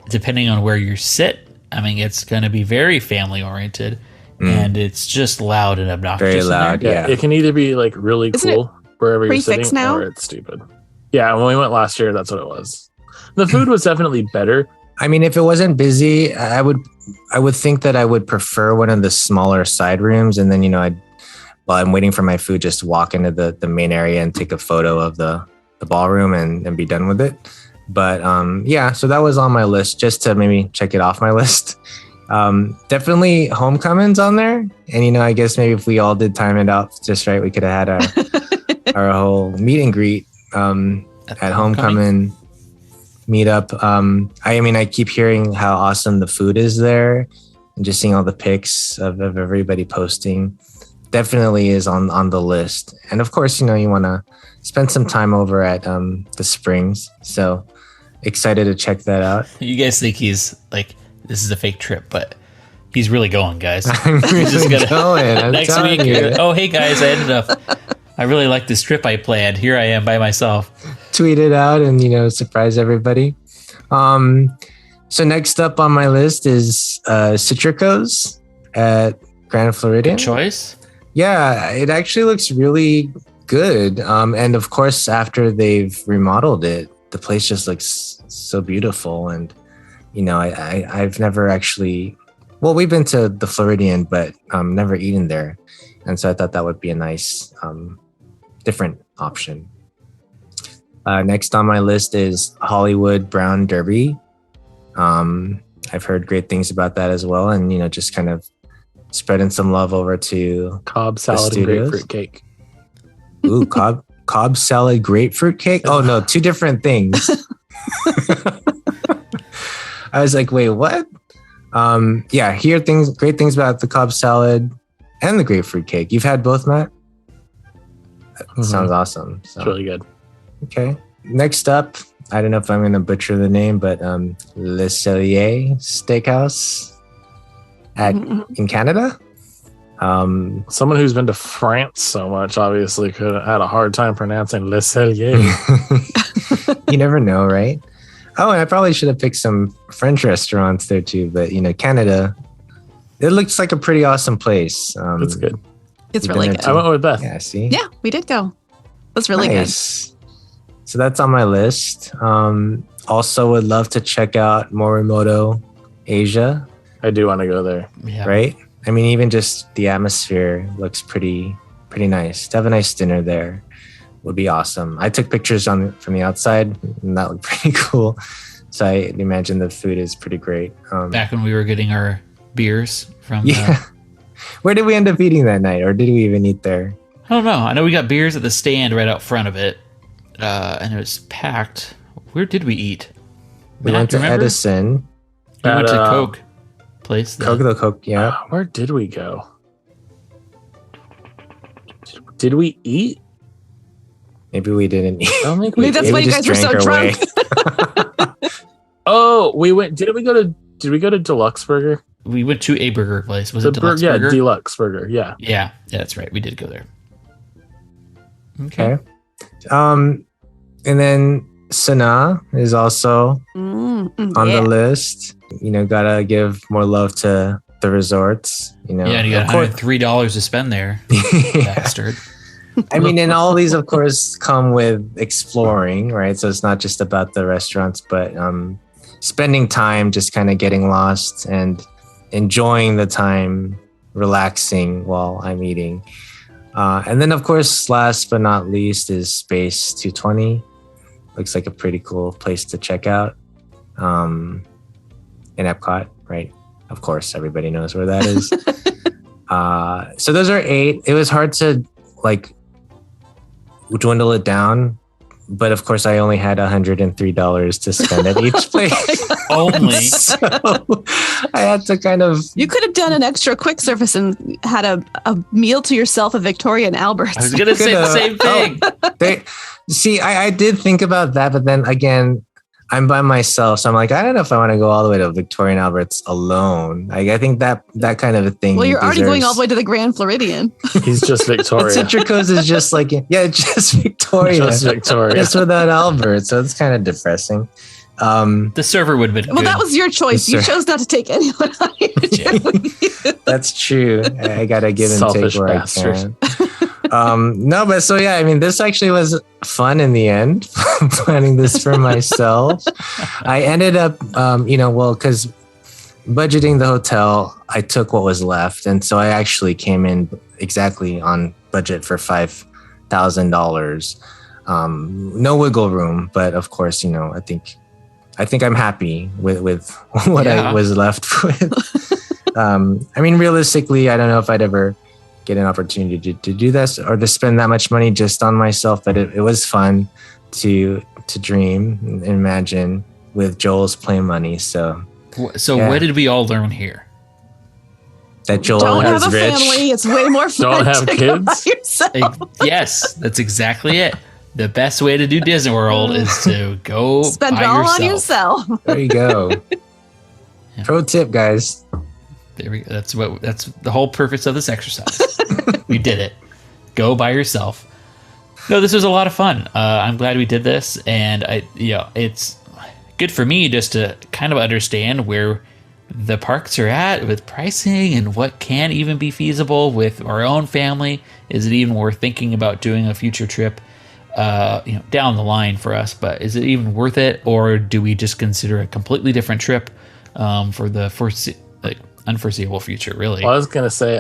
S2: depending on where you sit, I mean, it's going to be very family oriented, and it's just loud and obnoxious.
S5: Very
S2: in
S5: loud.
S2: there.
S5: Yeah.
S4: It can either be like really
S3: Isn't
S4: cool wherever you're sitting,
S3: prefix now?
S4: or it's stupid. Yeah, when we went last year, that's what it was. The food was definitely better.
S5: I mean, if it wasn't busy, I would think that I would prefer one of the smaller side rooms, and then while I'm waiting for my food, just walk into the main area and take a photo of the ballroom and be done with it. But so that was on my list, just to maybe check it off my list. Definitely Homecoming's on there, and I guess maybe if we all did time it out just right, we could have had our whole meet and greet at Homecoming meetup. I keep hearing how awesome the food is there, and just seeing all the pics of everybody posting definitely is on the list. And of course, you want to spend some time over at the Springs, so excited to check that out.
S2: You guys think he's like, this is a fake trip, but he's really going, guys.
S5: I'm really going. I'm
S2: Next
S5: telling
S2: week,
S5: you.
S2: oh, hey guys, I really like this trip I planned. Here I am by myself.
S5: Tweet it out and surprise everybody. So next up on my list is Citrico's at Grand Floridian.
S2: Good choice.
S5: Yeah, it actually looks really good. And of course, after they've remodeled it, the place just looks so beautiful. And I've never actually, we've been to the Floridian, but never eaten there. And so I thought that would be a nice different option. Next on my list is Hollywood Brown Derby. I've heard great things about that as well, and just kind of spreading some love over to
S4: Cobb salad and grapefruit cake.
S5: Ooh, Cobb salad grapefruit cake. Oh no, two different things. I was like, wait, what? Hear great things about the Cobb salad and the grapefruit cake. You've had both, Matt? That sounds awesome. So.
S4: It's really good.
S5: Okay. Next up, I don't know if I'm going to butcher the name, but Le Cellier Steakhouse in Canada.
S4: Someone who's been to France so much obviously could have had a hard time pronouncing Le Cellier.
S5: You never know, right? Oh, and I probably should have picked some French restaurants there too, but Canada, it looks like a pretty awesome place.
S4: It's good.
S3: It's really good.
S4: I went with Beth.
S5: Yeah, see?
S3: Yeah, we did go. That's really
S5: nice. So that's on my list. Also would love to check out Morimoto Asia.
S4: I do want to go there.
S2: Yeah.
S5: Right? I mean, even just the atmosphere looks pretty nice. To have a nice dinner there would be awesome. I took pictures from the outside, and that looked pretty cool. So I imagine the food is pretty great.
S2: Back when we were getting our beers from
S5: Where did we end up eating that night, or did we even eat there?
S2: I don't know. I know we got beers at the stand right out front of it, and it was packed. Where did we eat?
S5: We went to Edison.
S2: We went to
S4: At,
S2: Coke place.
S5: Coke, yeah.
S4: Where did we go? Did we eat?
S5: Maybe we didn't eat.
S4: I don't think
S3: Maybe that's why you guys were so drunk.
S4: Oh, we went. Did we go to Deluxe Burger?
S2: We went to a burger place. Was it Deluxe
S4: Yeah,
S2: Burger?
S4: Deluxe Burger. Yeah.
S2: Yeah, that's right. We did go there.
S5: Okay. And then Sanaa is also on the list. Gotta give more love to the resorts.
S2: Yeah, and you got $103 to spend there, bastard.
S5: I mean, and all these, of course, come with exploring, right? So it's not just about the restaurants, but spending time just kind of getting lost and enjoying the time, relaxing while I'm eating. And then, of course, last but not least is Space 220. Looks like a pretty cool place to check out in Epcot, right? Of course, everybody knows where that is. So those are 8. It was hard to dwindle it down, but of course I only had $103 to spend at each place.
S2: Only.
S5: So I had to kind of.
S3: You could have done an extra quick service and had a meal to yourself at Victoria and Albert's.
S2: I was gonna say the same thing.
S5: I did think about that, but then again, I'm by myself, so I'm like, I don't know if I want to go all the way to Victoria and Albert's alone. I think that kind of a thing.
S3: Well, you're already going all the way to the Grand Floridian.
S4: He's just Victoria.
S5: Citrico's is just like, just Victoria.
S4: Just Victoria.
S5: Just without Albert, so it's kind of depressing.
S2: The server would have been
S3: Well,
S2: good.
S3: that was your choice. You chose not to take anyone on your trip with you.
S5: That's true. I gotta give and
S4: Selfish
S5: take where
S4: bastard.
S5: I can. No, but so yeah, I mean, this actually was fun in the end, planning this for myself. I ended up, because budgeting the hotel, I took what was left. And so I actually came in exactly on budget for $5,000. No wiggle room, but of course, I think I'm happy with what I was left with. I mean, realistically, I don't know if I'd ever get an opportunity to do this or to spend that much money just on myself, but it was fun to dream and imagine with Joel's play money. So
S2: what did we all learn here?
S5: That Joel
S3: Don't
S5: is
S3: have a
S5: rich.
S3: family. It's way more fun
S4: Don't have
S3: to go by
S4: kids.
S3: yourself.
S2: Yes, that's exactly it. The best way to do Disney World is to go
S3: Spend
S2: by
S3: it all
S2: yourself.
S3: on yourself.
S5: There you go.
S2: Yeah.
S5: Pro tip, guys.
S2: There we go. That's the whole purpose of this exercise. We did it. Go by yourself. No, this was a lot of fun. I'm glad we did this, and it's good for me just to kind of understand where the parks are at with pricing and what can even be feasible with our own family. Is it even worth thinking about doing a future trip down the line for us? But is it even worth it, or do we just consider a completely different trip for the unforeseeable future? Really,
S4: Well, I was gonna say,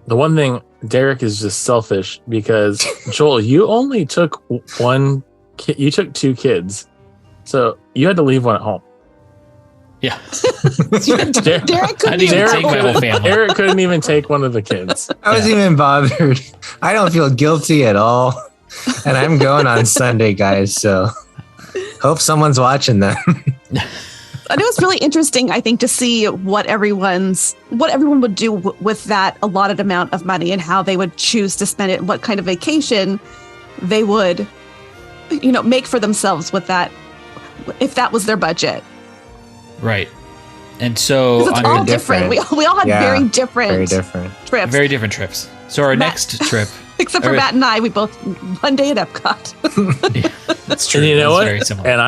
S4: the one thing, Derick is just selfish because Joel, you only took one kid. You took 2 kids, so you had to leave one at home.
S2: yeah.
S3: Derick couldn't
S2: didn't
S3: even
S2: take my whole family.
S4: Eric couldn't even take one of the kids.
S5: I wasn't even bothered. I don't feel guilty at all. And I'm going on Sunday, guys. So hope someone's watching them.
S3: And it was really interesting, I think, to see what everyone would do with that allotted amount of money and how they would choose to spend it, and what kind of vacation they would, make for themselves with that, if that was their budget.
S2: Right. And so
S3: 'Cause it's all different. We all had very different trips.
S2: very different trips. So our next trip,
S3: Except for Matt and I, we both one day at Epcot.
S2: that's true.
S4: And you know
S2: That's
S4: what?
S2: Very similar.
S4: And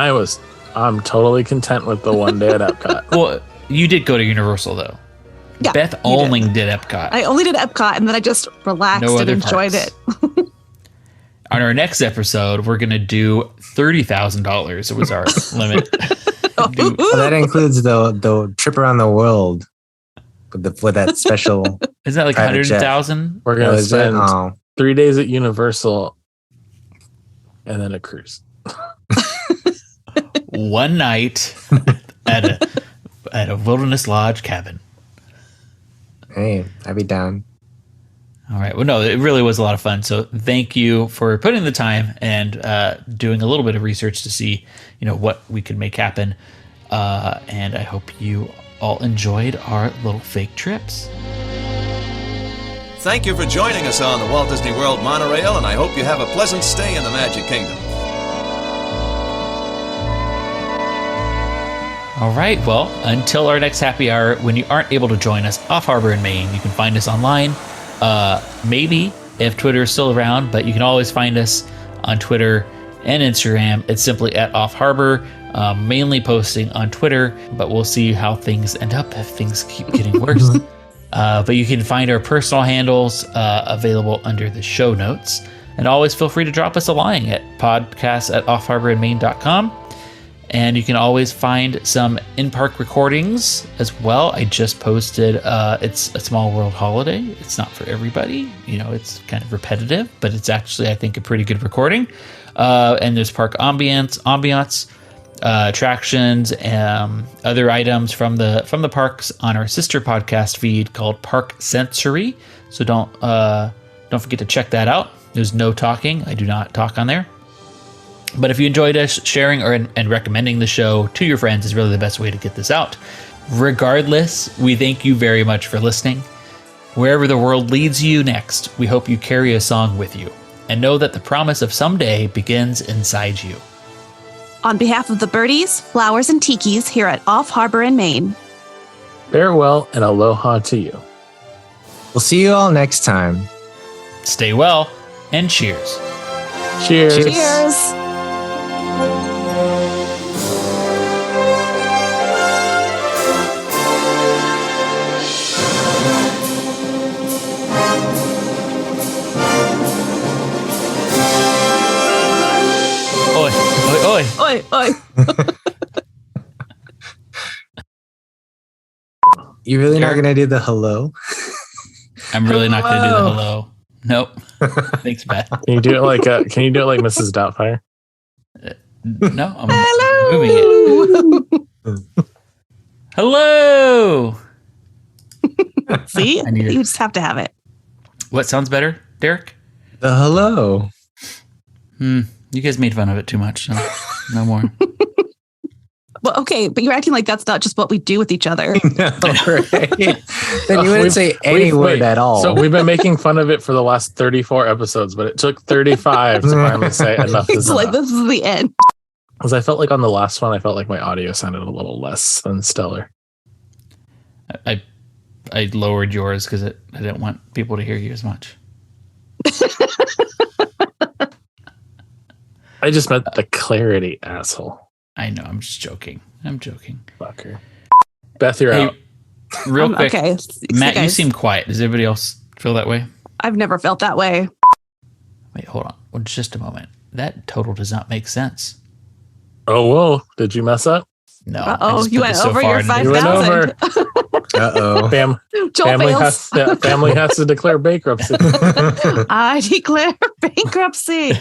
S4: I'm totally content with the one day at Epcot.
S2: Well, you did go to Universal though.
S3: Yeah,
S2: Beth
S3: you
S2: only did Epcot.
S3: I only did Epcot, and then I just relaxed
S2: No
S3: and
S2: other
S3: enjoyed
S2: parks.
S3: it.
S2: On our next episode, we're gonna do $30,000. It was our limit.
S5: Well, that includes the trip around the world with that special.
S2: Isn't that like
S5: Private jet.
S2: 100,000?
S4: We're gonna
S5: is it?
S4: spend
S5: Oh,
S4: 3 days at Universal and then a cruise.
S2: One night at a Wilderness Lodge cabin.
S5: hey, I'd be down.
S2: All right. Well, no, it really was a lot of fun. So thank you for putting the time and doing a little bit of research to see, what we could make happen. And I hope you all enjoyed our little fake trips.
S1: Thank you for joining us on the Walt Disney World monorail, and I hope you have a pleasant stay in the Magic Kingdom.
S2: All right. Well, until our next happy hour, when you aren't able to join us off Harbor in Maine, you can find us online. Maybe if Twitter is still around, but you can always find us on Twitter and Instagram. It's simply at Off Harbor, mainly posting on Twitter, but we'll see how things end up if things keep getting worse. But you can find our personal handles available under the show notes. And always feel free to drop us a line at podcast@offharborinmaine.com. And you can always find some in-park recordings as well. I just posted, it's a Small World Holiday. It's not for everybody. It's kind of repetitive, but it's actually, I think, a pretty good recording. And there's park ambiance, attractions, other items from the parks on our sister podcast feed called Park Sensory. So don't forget to check that out. There's no talking. I do not talk on there. But if you enjoyed us, sharing and recommending the show to your friends is really the best way to get this out. Regardless, we thank you very much for listening. Wherever the world leads you next, we hope you carry a song with you and know that the promise of someday begins inside you.
S3: On behalf of the birdies, flowers, and tikis here at Off Harbor in Maine,
S4: Farewell and aloha to you.
S5: We'll see you all next time.
S2: Stay well and cheers.
S4: Cheers.
S3: cheers!
S2: Oi, oi, oi.
S3: Oi, oi.
S5: You really not gonna do the hello?
S2: I'm really not going to do the hello. Nope. Thanks, Beth.
S4: Can you do it like Mrs. Doubtfire?
S2: No, I'm moving it. Hello.
S3: See?
S2: I need it.
S3: You just have to have it.
S2: What sounds better, Derick?
S5: The hello.
S2: You guys made fun of it too much, so no more.
S3: Well, okay, but you're acting like that's not just what we do with each other.
S5: No, right? Then you wouldn't say any word at all.
S4: So we've been making fun of it for the last 34 episodes, but it took 35 to finally say enough is
S3: It's like
S4: enough.
S3: this is the end.
S4: Because I felt like on the last one, I felt like my audio sounded a little less than stellar.
S2: I lowered yours because I didn't want people to hear you as much.
S4: I just meant the clarity, asshole.
S2: I know, I'm just joking.
S4: Fucker. Beth, you're
S2: Hey,
S4: out.
S2: real quick,
S3: Okay.
S2: Matt, you
S3: guys.
S2: seem quiet. Does everybody else feel that way?
S3: I've never felt that way.
S2: Wait, hold on. Well, just a moment. That total does not make sense.
S4: Oh, whoa. Did you mess up?
S2: No. I
S3: Uh-oh,
S2: just
S3: you
S2: put
S3: went
S2: this so
S3: over
S2: far
S3: your
S2: into the-
S4: You went over.
S3: 5,000.
S5: Uh-oh.
S3: Joel
S4: Family
S3: fails.
S4: has to declare bankruptcy.
S3: I declare bankruptcy.